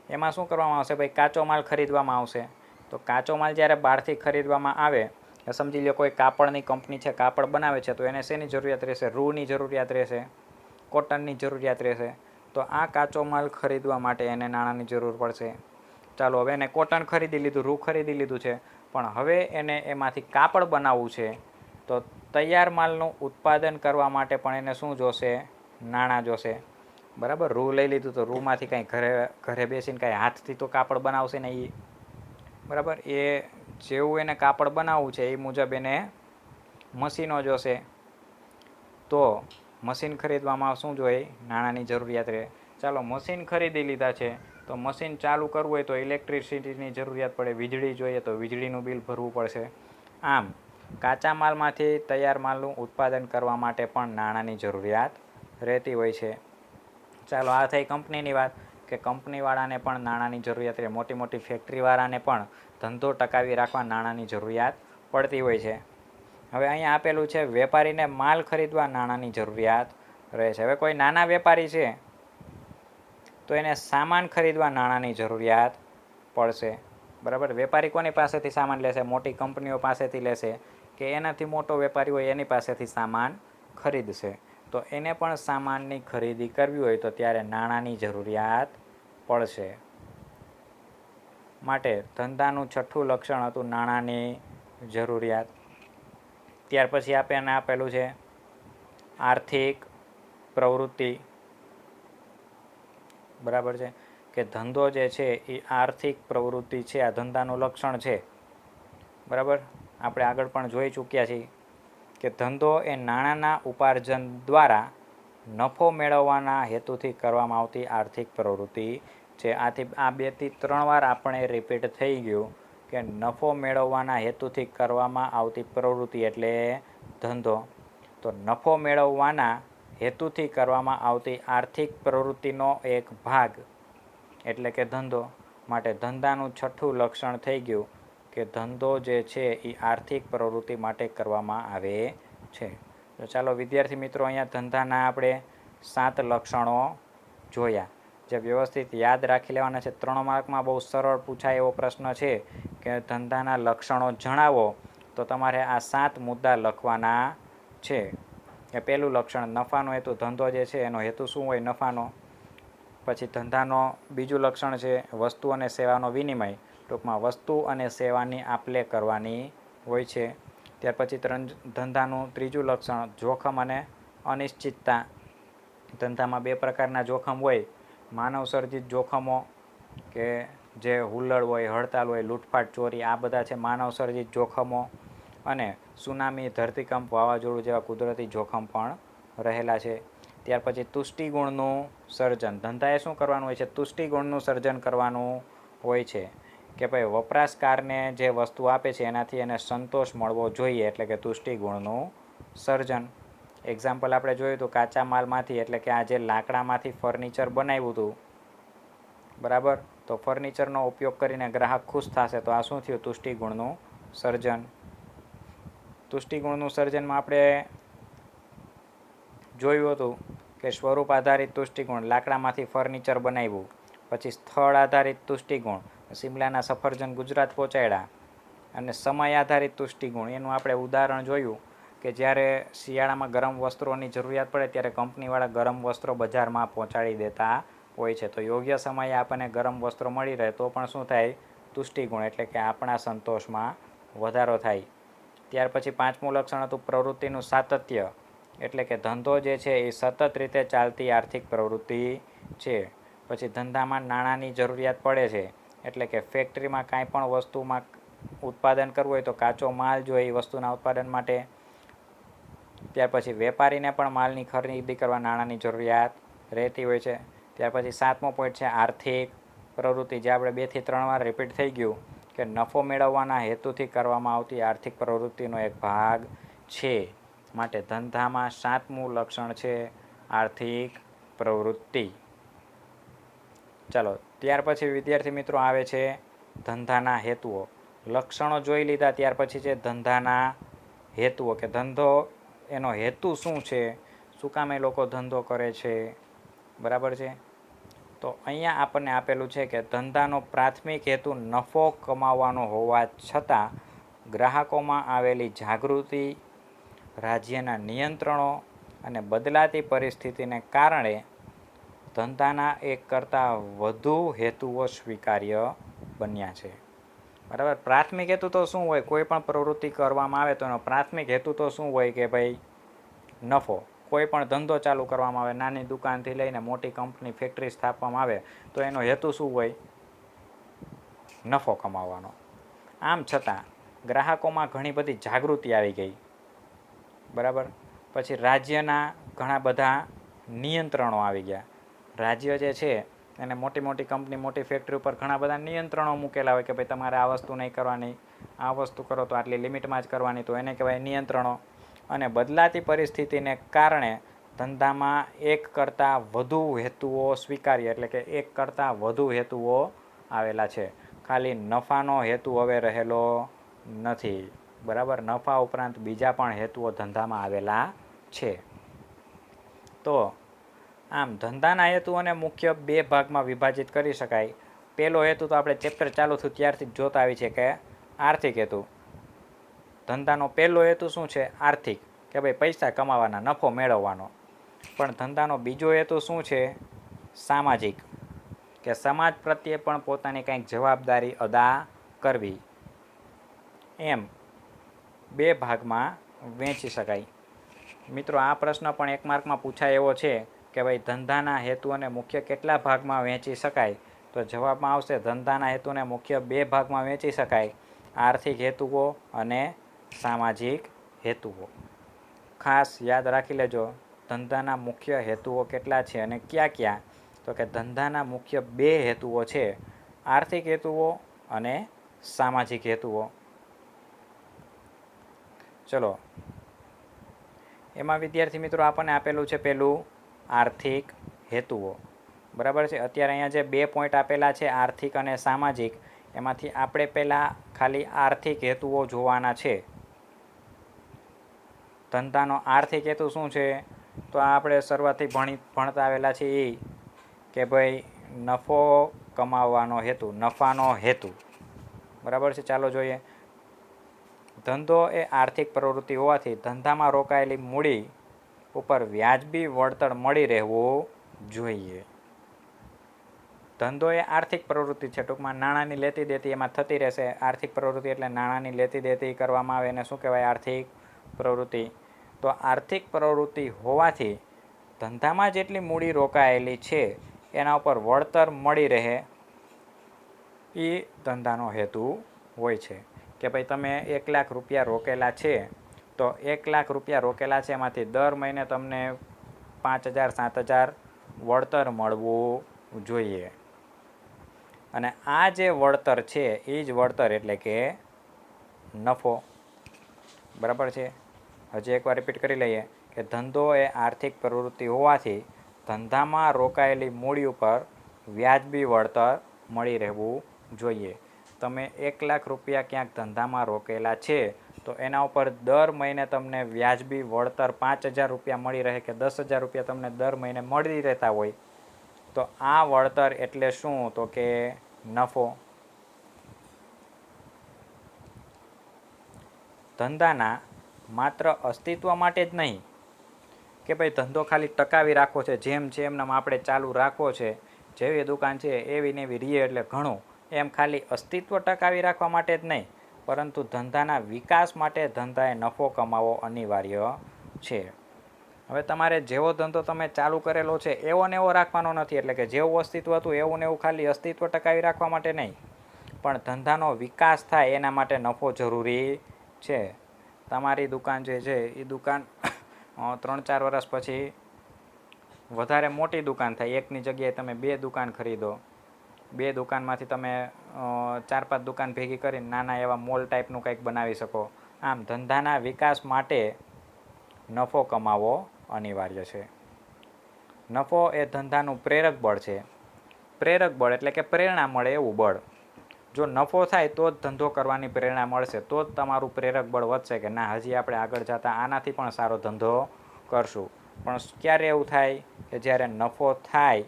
એમાં શું કરવામાં આવશે ભાઈ? કાચો માલ ખરીદવામાં આવશે. તો કાચો માલ જ્યારે બહારથી ખરીદવામાં આવે, સમજી લો કોઈ કાપડની કંપની છે, કાપડ બનાવે છે, તો એને શેની જરૂરિયાત રહેશે? રૂની જરૂરિયાત રહેશે, કોટનની જરૂરિયાત રહેશે. તો આ કાચો માલ ખરીદવા માટે એને નાણાંની જરૂર પડશે. ચાલો, હવે એને કોટન ખરીદી લીધું, રૂ ખરીદી લીધું છે, પણ હવે એને એમાંથી કાપડ બનાવવું છે, તો તૈયાર માલનું ઉત્પાદન કરવા માટે પણ એને શું જોશે? નાણાં જોશે. બરાબર? રૂ લઈ લીધું તો રૂમાંથી કાંઈ ઘરે બેસીને કાંઈ હાથથી તો કાપડ બનાવશે ને એ. બરાબર? એ જેવું એને કાપડ બનાવવું છે એ મુજબ એને મશીનો જોશે. તો મશીન ખરીદવામાં શું જોઈએ? નાણાંની જરૂરિયાત રહે. ચાલો, મશીન ખરીદી લીધા છે, તો મશીન ચાલુ કરવું હોય તો ઇલેક્ટ્રિસિટીની જરૂરિયાત પડે, વીજળી જોઈએ તો વીજળીનું બિલ ભરવું પડશે. આમ કાચા માલમાંથી તૈયાર માલનું ઉત્પાદન કરવા માટે પણ નાણાંની જરૂરિયાત રહેતી હોય છે. ચાલો, આ થઈ કંપનીની વાત, કે કંપનીવાળાને પણ નાણાંની જરૂરિયાત રહે. મોટી મોટી ફેક્ટરીવાળાને પણ ધંધો ટકાવી રાખવા નાણાંની જરૂરિયાત પડતી હોય છે. હવે અહીંયા આપેલું છે વેપારીને માલ ખરીદવા નાણાંની જરૂરિયાત રહે છે. હવે કોઈ નાના વેપારી છે તો એને સામાન ખરીદવા નાણાંની જરૂરિયાત પડશે. બરાબર? વેપારી કોની પાસેથી સામાન લેશે? મોટી કંપનીઓ પાસેથી લેશે, કે એનાથી મોટો વેપારી હોય એની પાસેથી સામાન ખરીદશે. તો એને પણ સામાનની ખરીદી કરવી હોય તો ત્યારે નાણાંની જરૂરિયાત પડશે. માટે ધંધાનું છઠ્ઠું લક્ષણ હતું નાણાંની જરૂરિયાત. ત્યાર પછી આપણને આપેલું છે આર્થિક પ્રવૃત્તિ. બરાબર છે? કે ધંધો જે છે એ આર્થિક પ્રવૃત્તિ છે, આ ધંધાનું લક્ષણ છે. બરાબર? આપણે આગળ પણ જોઈ ચૂક્યા છીએ કે ધંધો એ નાણાંના ઉપાર્જન દ્વારા નફો મેળવવાના હેતુથી કરવામાં આવતી આર્થિક પ્રવૃત્તિ છે. આથી આ 2 થી 3 વાર આપણે રિપીટ થઈ ગયું કે નફો મેળવવાના હેતુથી કરવામાં આવતી પ્રવૃત્તિ એટલે ધંધો. તો નફો મેળવવાના હેતુથી કરવામાં આવતી આર્થિક પ્રવૃત્તિનો એક ભાગ એટલે કે ધંધો. માટે ધંધાનું છઠ્ઠું લક્ષણ થઈ ગયું કે ધંધો જે છે એ આર્થિક પ્રવૃત્તિ માટે કરવામાં આવે છે. તો ચાલો વિદ્યાર્થી મિત્રો, અહીંયા ધંધાના આપણે 7 લક્ષણો જોયા, જે વ્યવસ્થિત યાદ રાખી લેવાના છે. 3 માર્કમાં બહુ સરળ પૂછાય એવો પ્રશ્ન છે કે ધંધાના લક્ષણો જણાવો, તો તમારે આ 7 મુદ્દા લખવાના છે. કે પહેલું લક્ષણ નફાનો હેતુ. ધંધો જે છે એનો હેતુ શું હોય? નફાનો. પછી ધંધાનો બીજું લક્ષણ છે વસ્તુ અને સેવાનો વિનિમય. ટૂંકમાં વસ્તુ અને સેવાની આપ-લે કરવાની હોય છે. ત્યાર પછી ધંધાનું ત્રીજું લક્ષણ જોખમ અને અનિશ્ચિતતા. ધંધામાં 2 પ્રકારના જોખમ હોય. માનવ સર્જિત જોખમો, કે જે હુલ્લડ હોય, હડતાલ હોય, લૂંટફાટ, ચોરી, આ બધા છે માનવ સર્જિત જોખમો. અને સુનામી, ધરતીકંપ, વાવાઝોડું જેવા કુદરતી જોખમ પણ રહેલા છે. ત્યાર પછી તુષ્ટિગુણનું સર્જન. ધંધાએ શું કરવાનું હોય છે? તુષ્ટિગુણનું સર્જન કરવાનું હોય છે. કે ભાઈ વપરાશકારને જે વસ્તુ આપે છે એનાથી એને સંતોષ મળવો જોઈએ, એટલે કે તુષ્ટિગુણનું સર્જન. એક્ઝામ્પલ આપણે જોયું હતું કાચા માલમાંથી, એટલે કે આ જે લાકડામાંથી ફર્નિચર બનાવ્યું હતું, બરાબર, તો ફર્નિચરનો ઉપયોગ કરીને ગ્રાહક ખુશ થશે, તો આ શું થયું? તુષ્ટિગુણનું સર્જન. તુષ્ટિગુણનું સર્જનમાં આપણે જોયું હતું કે સ્વરૂપ આધારિત તુષ્ટિગુણ, લાકડામાંથી ફર્નિચર બનાવ્યું. પછી સ્થળ આધારિત તુષ્ટિગુણ, શિમલાના સફરજન ગુજરાત પહોંચાડ્યા. અને સમય આધારિત તુષ્ટિગુણ, એનું આપણે ઉદાહરણ જોયું કે જ્યારે શિયાળામાં ગરમ વસ્ત્રોની જરૂરિયાત પડે ત્યારે કંપનીવાળા ગરમ વસ્ત્રો બજારમાં પહોંચાડી દેતા હોય છે. તો યોગ્ય સમયે આપણને ગરમ વસ્ત્રો મળી રહે તો પણ શું થાય? તુષ્ટિગુણ, એટલે કે આપણા સંતોષમાં વધારો થાય. ત્યાર પછી 5મું લક્ષણ હતું પ્રવૃત્તિનું સાતત્ય. એટલે કે ધંધો જે છે એ સતત રીતે ચાલતી આર્થિક પ્રવૃત્તિ છે. પછી ધંધામાં નાણાંની જરૂરિયાત પડે છે, એટલે કે ફેક્ટરીમાં કાંઈ પણ વસ્તુમાં ઉત્પાદન કરવું હોય તો કાચો માલ જોઈએ એ વસ્તુના ઉત્પાદન માટે. ત્યાર પછી વેપારીને પણ માલની ખરીદી કરવા નાણાંની જરૂરિયાત રહેતી હોય છે. ત્યાર પછી 7મો પોઈન્ટ છે આર્થિક પ્રવૃત્તિ, જે આપણે 2 થી 3 વાર રિપીટ થઈ ગયું કે નફો મેળવવાના હેતુથી કરવામાં આવતી આર્થિક પ્રવૃત્તિનો એક ભાગ છે. માટે ધંધામાં 7મું લક્ષણ છે આર્થિક પ્રવૃત્તિ. ચાલો, ત્યાર પછી વિદ્યાર્થી મિત્રો આવે છે ધંધાના હેતુઓ. લક્ષણો જોઈ લીધા, ત્યાર પછી છે ધંધાના હેતુઓ, કે ધંધો એનો હેતુ શું છે, શું કામ એ લોકો ધંધો કરે છે, બરાબર છે. તો અહીંયા આપણને આપેલું છે કે ધંધાનો પ્રાથમિક હેતુ નફો કમાવવાનો હોવા છતાં ગ્રાહકોમાં આવેલી જાગૃતિ, રાજ્યના નિયંત્રણો અને બદલાતી પરિસ્થિતિને કારણે ધંધાના એક કરતાં વધુ હેતુઓ સ્વીકાર્ય બન્યા છે. બરાબર. પ્રાથમિક હેતુ તો શું હોય? કોઈ પણ પ્રવૃત્તિ કરવામાં આવે તો એનો પ્રાથમિક હેતુ તો શું હોય કે ભાઈ નફો. કોઈ પણ ધંધો ચાલુ કરવામાં આવે, નાની દુકાનથી લઈને મોટી કંપની, ફેક્ટરી સ્થાપવામાં આવે તો એનો હેતુ શું હોય? નફો કમાવવાનો. આમ છતાં ગ્રાહકોમાં ઘણી બધી જાગૃતિ આવી ગઈ, બરાબર. પછી રાજ્યના ઘણા બધા નિયંત્રણો આવી ગયા. રાજ્ય જે છે એને મોટી મોટી કંપની, મોટી ફેક્ટરી ઉપર ઘણા બધા નિયંત્રણો મૂકેલા હોય કે ભાઈ તમારે આ વસ્તુ નહીં કરવાની, આ વસ્તુ કરો તો આટલી લિમિટમાં જ કરવાની, તો એને કહેવાય નિયંત્રણો. અને બદલાતી પરિસ્થિતિને કારણે ધંધામાં એક કરતાં વધુ હેતુઓ સ્વીકાર્ય, એટલે કે એક કરતાં વધુ હેતુઓ આવેલા છે. ખાલી નફાનો હેતુ હવે રહેલો નથી, બરાબર. નફા ઉપરાંત બીજા પણ હેતુઓ ધંધામાં આવેલા છે. તો આમ ધંધાના હેતુઓને મુખ્ય 2 ભાગમાં વિભાજિત કરી શકાય. પહેલો હેતુ તો આપણે ચેપ્ટર ચાલુ થયું ત્યારથી જ જોતા આવી છે કે આર્થિક હેતુ. ધંધાનો પહેલો હેતુ શું છે? આર્થિક, કે ભાઈ પૈસા કમાવાના, નફો મેળવવાનો. પણ ધંધાનો બીજો હેતુ શું છે? સામાજિક, કે સમાજ પ્રત્યે પણ પોતાની કંઈક જવાબદારી અદા કરવી. એમ 2 ભાગમાં વહેંચી શકાય. મિત્રો, આ પ્રશ્ન પણ 1 માર્કમાં પૂછાય એવો છે કે ભાઈ ધંધાના હેતુઓને મુખ્ય કેટલા ભાગમાં વહેંચી શકાય? તો જવાબમાં આવશે ધંધાના હેતુને મુખ્ય 2 ભાગમાં વહેંચી શકાય, આર્થિક હેતુઓ અને સામાજિક હેતુઓ. ખાસ યાદ રાખી લેજો, ધંધાના મુખ્ય હેતુઓ કેટલા છે અને ક્યાં ક્યાં? તો કે ધંધાના મુખ્ય 2 હેતુઓ છે, આર્થિક હેતુઓ અને સામાજિક હેતુઓ. ચલો, એમાં વિદ્યાર્થી મિત્રો આપણને આપેલું છે પહેલું આર્થિક હેતુઓ, બરાબર છે. અત્યારે અહીંયા જે 2 પોઈન્ટ આપેલા છે આર્થિક અને સામાજિક, એમાંથી આપણે પહેલાં ખાલી આર્થિક હેતુઓ જોવાના છે. ધંધાનો આર્થિક હેતુ શું છે? તો આપણે શરૂઆતથી ભણતા આવેલા છે એ કે ભાઈ નફો કમાવવાનો હેતુ, નફાનો હેતુ, બરાબર છે. ચાલો જોઈએ. ધંધો એ આર્થિક પ્રવૃત્તિ હોવાથી ધંધામાં રોકાયેલી મૂડી ઉપર વ્યાજબી વળતર મળી રહેવું જોઈએ. ધંધો એ આર્થિક પ્રવૃત્તિ છે, ટૂંકમાં નાણાંની લેતી દેતી એમાં થતી રહેશે. આર્થિક પ્રવૃત્તિ એટલે નાણાંની લેતી દેતી કરવામાં આવે એને શું કહેવાય? આર્થિક પ્રવૃત્તિ. તો આર્થિક પ્રવૃત્તિ હોવાથી ધંધામાં જેટલી મૂડી રોકાયેલી છે એના ઉપર વળતર મળી રહે એ ધંધાનો હેતુ હોય છે. કે ભાઈ તમે 1 લાખ રૂપિયા રોકેલા છે, તો 1 લાખ રૂપિયા રોકેલા છે એમાંથી દર મહિને તમને 5,000 7,000 વળતર મળવું જોઈએ. અને આ જે વળતર છે એ જ વળતર એટલે કે નફો, બરાબર છે. હજી એકવાર રિપીટ કરી લઈએ કે ધંધો એ આર્થિક પ્રવૃત્તિ હોવાથી ધંધામાં રોકાયેલી મૂડી ઉપર વ્યાજબી વળતર મળી રહેવું જોઈએ. તમે 1 લાખ રૂપિયા ક્યાંક ધંધામાં રોકેલા છે તો એના ઉપર દર મહિને તમને વ્યાજબી વળતર 5,000 રૂપિયા મળી રહે કે 10,000 રૂપિયા તમને દર મહિને મળી રહેતા હોય, તો આ વળતર એટલે શું? તો કે નફો. ધંધાના માત્ર અસ્તિત્વ માટે જ નહીં કે ભાઈ ધંધો ખાલી ટકાવી રાખવો છે, જેમ છે એમનામ આપણે ચાલુ રાખવો છે, જેવી દુકાન છે એવી ને એવી રીએ એટલે ઘણું, એમ ખાલી અસ્તિત્વ ટકાવી રાખવા માટે જ નહીં, પરંતુ ધંધાના વિકાસ માટે ધંધાએ નફો કમાવવો અનિવાર્ય છે. હવે તમારે જેવો ધંધો તમે ચાલુ કરેલો છે એવો ને એવો રાખવાનો નથી, એટલે કે જેવું અસ્તિત્વ હતું એવું ને એવું ખાલી અસ્તિત્વ ટકાવી રાખવા માટે નહીં, પણ ધંધાનો વિકાસ થાય એના માટે નફો જરૂરી છે. તમારી દુકાન જે છે એ દુકાન 3-4 વર્ષ પછી વધારે મોટી દુકાન થાય, એકની જગ્યાએ તમે 2 દુકાન ખરીદો, 2 દુકાનમાંથી તમે 4-5 દુકાન ભેગી કરીને નાના એવા મોલ ટાઈપનું કંઈક બનાવી શકો. આમ ધંધાના વિકાસ માટે નફો કમાવો અનિવાર્ય છે. નફો એ ધંધાનું પ્રેરક બળ છે. પ્રેરક બળ એટલે કે પ્રેરણા મળે એવું બળ. જો નફો થાય તો જ ધંધો કરવાની પ્રેરણા મળશે, તો જ તમારું પ્રેરક બળ વધશે કે ના હજી આપણે આગળ જતાં આનાથી પણ સારો ધંધો કરશું. પણ ક્યારે એવું થાય કે જ્યારે નફો થાય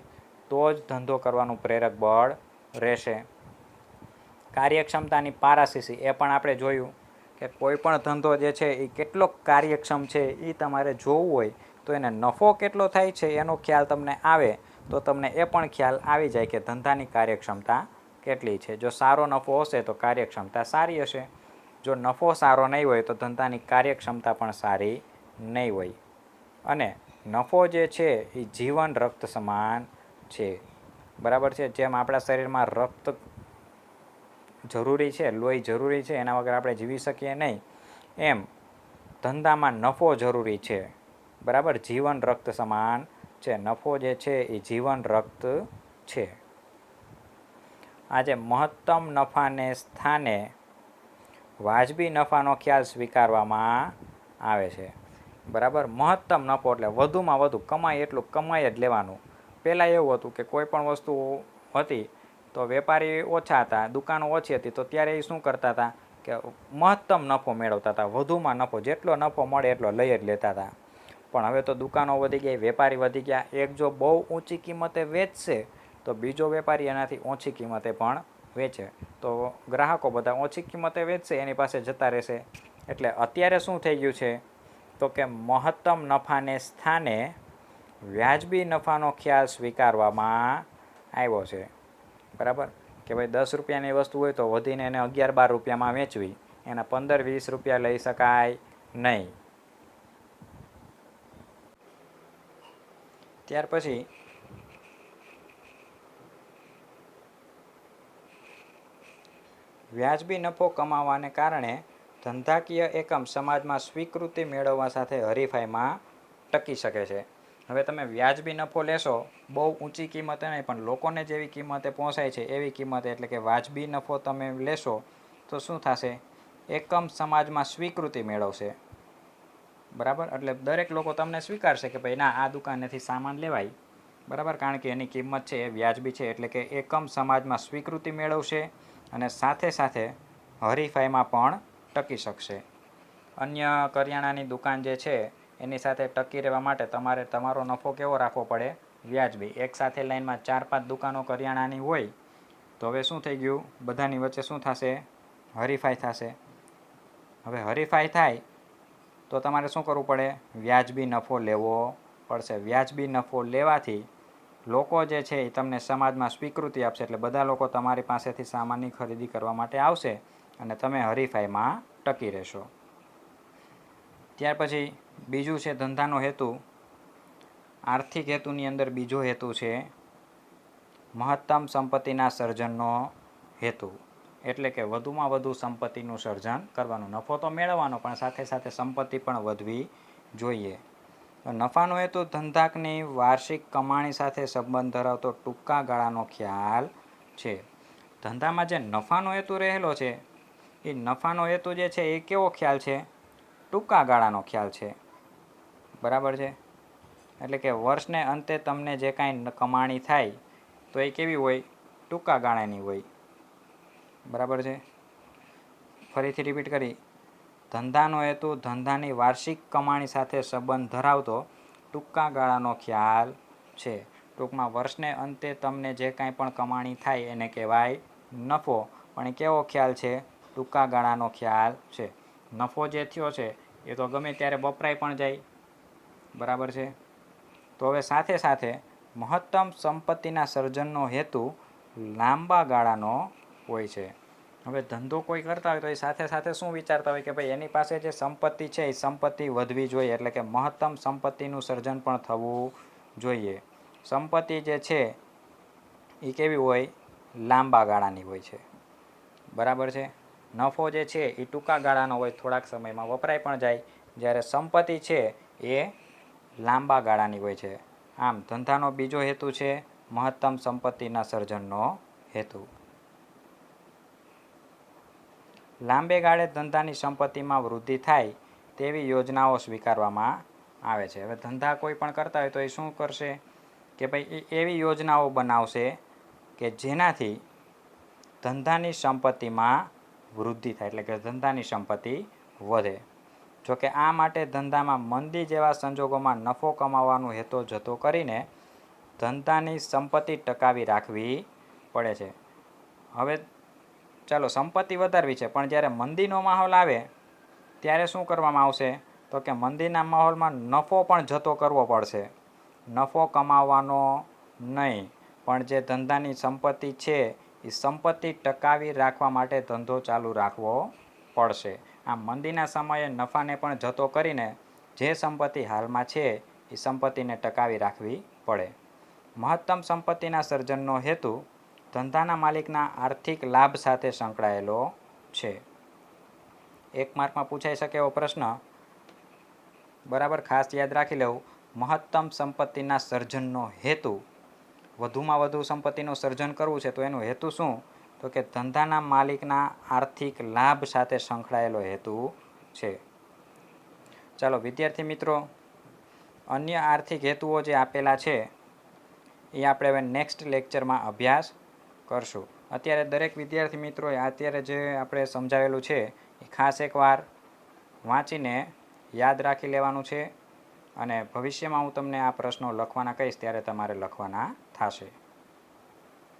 તો જ ધંધો કરવાનું પ્રેરક બળ રહેશે. કાર્યક્ષમતાની પારાશીસી એ પણ આપણે જોયું કે કોઈ પણ ધંધો જે છે એ કેટલો કાર્યક્ષમ છે એ તમારે જોવું હોય તો એને નફો કેટલો થાય છે એનો ખ્યાલ તમને આવે તો તમને એ પણ ખ્યાલ આવી જાય કે ધંધાની કાર્યક્ષમતા કેટલી છે. જો સારો નફો હશે તો કાર્યક્ષમતા સારી હશે, જો નફો સારો નહીં હોય તો ધંધાની કાર્યક્ષમતા પણ સારી નહીં હોય. અને નફો જે છે એ જીવન રક્ત સમાન છે. બરાબર છે. જેમ આપણા શરીરમાં રક્ત જરૂરી છે, લોહી જરૂરી છે, એના વગર આપણે જીવી શકીએ નહીં, એમ ધંધામાં નફો જરૂરી છે. બરાબર, જીવન રક્ત સમાન છે. નફો જે છે એ જીવન રક્ત છે. આજે મહત્તમ નફાને સ્થાને વાજબી નફાનો ખ્યાલ સ્વીકારવામાં આવે છે. બરાબર, મહત્તમ નફો એટલે વધુમાં વધુ કમાય એટલું કમાઈ જ લેવાનું. પહેલાં એવું હતું કે કોઈ પણ વસ્તુ હતી તો વેપારી ઓછા હતા, દુકાનો ઓછી હતી, તો ત્યારે એ શું કરતા હતા કે મહત્તમ નફો મેળવતા હતા, વધુમાં નફો, જેટલો નફો મળે એટલો લઈ જ લેતા હતા. પણ હવે તો દુકાનો વધી ગઈ, વેપારી વધી ગયા, એક જો બહુ ઊંચી કિંમતે વેચશે તો બીજો વેપારી એનાથી ઓછી કિંમતે પણ વેચે, તો ગ્રાહકો બધા ઓછી કિંમતે વેચશે એની પાસે જતા રહેશે. એટલે અત્યારે શું થઈ ગયું છે તો કે મહત્તમ નફાને સ્થાને વ્યાજબી નફાનો ખ્યાલ સ્વીકારવામાં આવ્યો છે. બરાબર, કે ભાઈ 10 રૂપિયાની વસ્તુ હોય તો વધીને એને 11-12 રૂપિયામાં વેચવી, એના 15-20 રૂપિયા લઈ શકાય નહીં. ત્યાર પછી વ્યાજબી નફો કમાવાને કારણે ધંધાકીય એકમ સમાજમાં સ્વીકૃતિ મેળવવા સાથે હરીફાઈમાં ટકી શકે છે. હવે તમે વ્યાજબી નફો લેશો, બહુ ઊંચી કિંમતે નહીં પણ લોકોને જેવી કિંમતે પહોંચાય છે એવી કિંમતે, એટલે કે વાજબી નફો તમે લેશો તો શું થશે, એકમ સમાજમાં સ્વીકૃતિ મેળવશે. બરાબર, એટલે દરેક લોકો તમને સ્વીકારશે કે ભાઈ ના આ દુકાનેથી સામાન લેવાય. બરાબર, કારણ કે એની કિંમત છે એ વ્યાજબી છે, એટલે કે એકમ સમાજમાં સ્વીકૃતિ મેળવશે અને સાથે સાથે હરીફાઈમાં પણ ટકી શકશે. અન્ય કરિયાણાની દુકાન જે છે એની સાથે ટકી રહેવા માટે તમારે તમારો નફો કેવો રાખવો પડે, વ્યાજબી. એક સાથે લાઈનમાં 4-5 દુકાનો કરિયાણાની હોય તો હવે શું થઈ ગયું, બધાની વચ્ચે શું થશે, હરીફાઈ થશે. હવે હરીફાઈ થાય તો તમારે શું કરવું પડે, વ્યાજબી નફો લેવો પડશે. વ્યાજબી નફો લેવાથી લોકો જે છે એ તમને સમાજમાં સ્વીકૃતિ આપશે, એટલે બધા લોકો તમારી પાસેથી સામાનની ખરીદી કરવા માટે આવશે અને તમે હરીફાઈમાં ટકી રહેશો. ત્યાર પછી બીજું છે ધંધાનો હેતુ. આર્થિક હેતુની અંદર બીજો હેતુ છે મહત્તમ સંપત્તિના સર્જનનો હેતુ, એટલે કે વધુમાં વધુ સંપત્તિનું સર્જન કરવાનું. નફો તો મેળવવાનો પણ સાથે સાથે સંપત્તિ પણ વધવી જોઈએ. નફાનો હેતુ ધંધાકની વાર્ષિક કમાણી સાથે સંબંધ ધરાવતો ટૂંકા ગાળાનો ખ્યાલ છે. ધંધામાં જે નફાનો હેતુ રહેલો છે એ નફાનો હેતુ જે છે એ કેવો ખ્યાલ છે, ટૂંકા ગાળાનો ખ્યાલ છે. બરાબર છે, એટલે કે વર્ષને અંતે તમને જે કાંઈ કમાણી થાય તો એ કેવી હોય, ટૂંકા ગાળાની હોય. બરાબર છે, ફરીથી રિપીટ કરી, ધંધાનો હેતુ ધંધાની વાર્ષિક કમાણી સાથે સંબંધ ધરાવતો ટૂંકા ગાળાનો ખ્યાલ છે. ટૂંકમાં વર્ષને અંતે તમને જે કાંઈ પણ કમાણી થાય એને કહેવાય નફો, પણ એ કેવો ખ્યાલ છે, ટૂંકા ગાળાનો ખ્યાલ છે. નફો જે થયો છે એ તો ગમે ત્યારે વપરાય પણ જાય. બરાબર છે, તો હવે સાથે સાથે મહત્તમ સંપત્તિના સર્જનનો હેતુ લાંબા ગાળાનો હોય છે. હવે ધંધો કોઈ કરતા હોય તો એ સાથે સાથે શું વિચારતા હોય કે ભાઈ એની પાસે જે સંપત્તિ છે એ સંપત્તિ વધવી જોઈએ, એટલે કે મહત્તમ સંપત્તિનું સર્જન પણ થવું જોઈએ. સંપત્તિ જે છે એ કેવી હોય? લાંબા ગાળાની હોય છે. બરાબર છે. નફો જે છે એ ટૂંકા ગાળાનો હોય, થોડાક સમયમાં વપરાય પણ જાય. જ્યારે સંપત્તિ છે એ લાંબા ગાળાની હોય છે. આમ ધંધાનો બીજો હેતુ છે મહત્તમ સંપત્તિના સર્જનનો હેતુ. લાંબે ગાળે ધંધાની સંપત્તિમાં વૃદ્ધિ થાય તેવી યોજનાઓ સ્વીકારવામાં આવે છે. હવે ધંધા કોઈ પણ કરતા હોય તો એ શું કરશે કે ભાઈ એ એવી યોજનાઓ બનાવશે કે જેનાથી ધંધાની સંપત્તિમાં વૃદ્ધિ થાય, એટલે કે ધંધાની સંપત્તિ વધે. જોકે આ માટે ધંધામાં મંદી જેવા સંજોગોમાં નફો કમાવાનો હેતુ જતો કરીને ધંધાની સંપત્તિ ટકાવી રાખવી પડે છે. હવે ચાલો સંપત્તિ વધારવી છે, પણ જ્યારે મંદીનો માહોલ આવે ત્યારે શું કરવામાં આવશે? તો કે મંદીના માહોલમાં નફો પણ જતો કરવો પડશે. નફો કમાવાનો નહીં, પણ જે ધંધાની સંપત્તિ છે એ સંપત્તિ ટકાવી રાખવા માટે ધંધો ચાલુ રાખવો પડશે. આમ મંદીના સમયે નફાને પણ જતો કરીને જે સંપત્તિ હાલમાં છે એ સંપત્તિને ટકાવી રાખવી પડે. મહત્તમ સંપત્તિના સર્જનનો હેતુ ધંધાના માલિકના આર્થિક લાભ સાથે સંકળાયેલો છે. 1 માર્કમાં પૂછાઈ શકે એવો પ્રશ્ન. બરાબર, ખાસ યાદ રાખી લેવું. મહત્તમ સંપત્તિના સર્જનનો હેતુ, વધુમાં વધુ સંપત્તિનું સર્જન કરવું છે તો એનો હેતુ શું? તો કે ધંધાના માલિકના આર્થિક લાભ સાથે સંકળાયેલો હેતુ છે. ચાલો વિદ્યાર્થી મિત્રો, અન્ય આર્થિક હેતુઓ જે આપેલા છે એ આપણે હવે નેક્સ્ટ લેક્ચરમાં અભ્યાસ કરશું. અત્યારે દરેક વિદ્યાર્થી મિત્રોએ અત્યારે જે આપણે સમજાવેલું છે એ ખાસ એકવાર વાંચીને યાદ રાખી લેવાનું છે, અને ભવિષ્યમાં હું તમને આ પ્રશ્નો લખવાના કહીશ ત્યારે તમારે લખવાના થશે.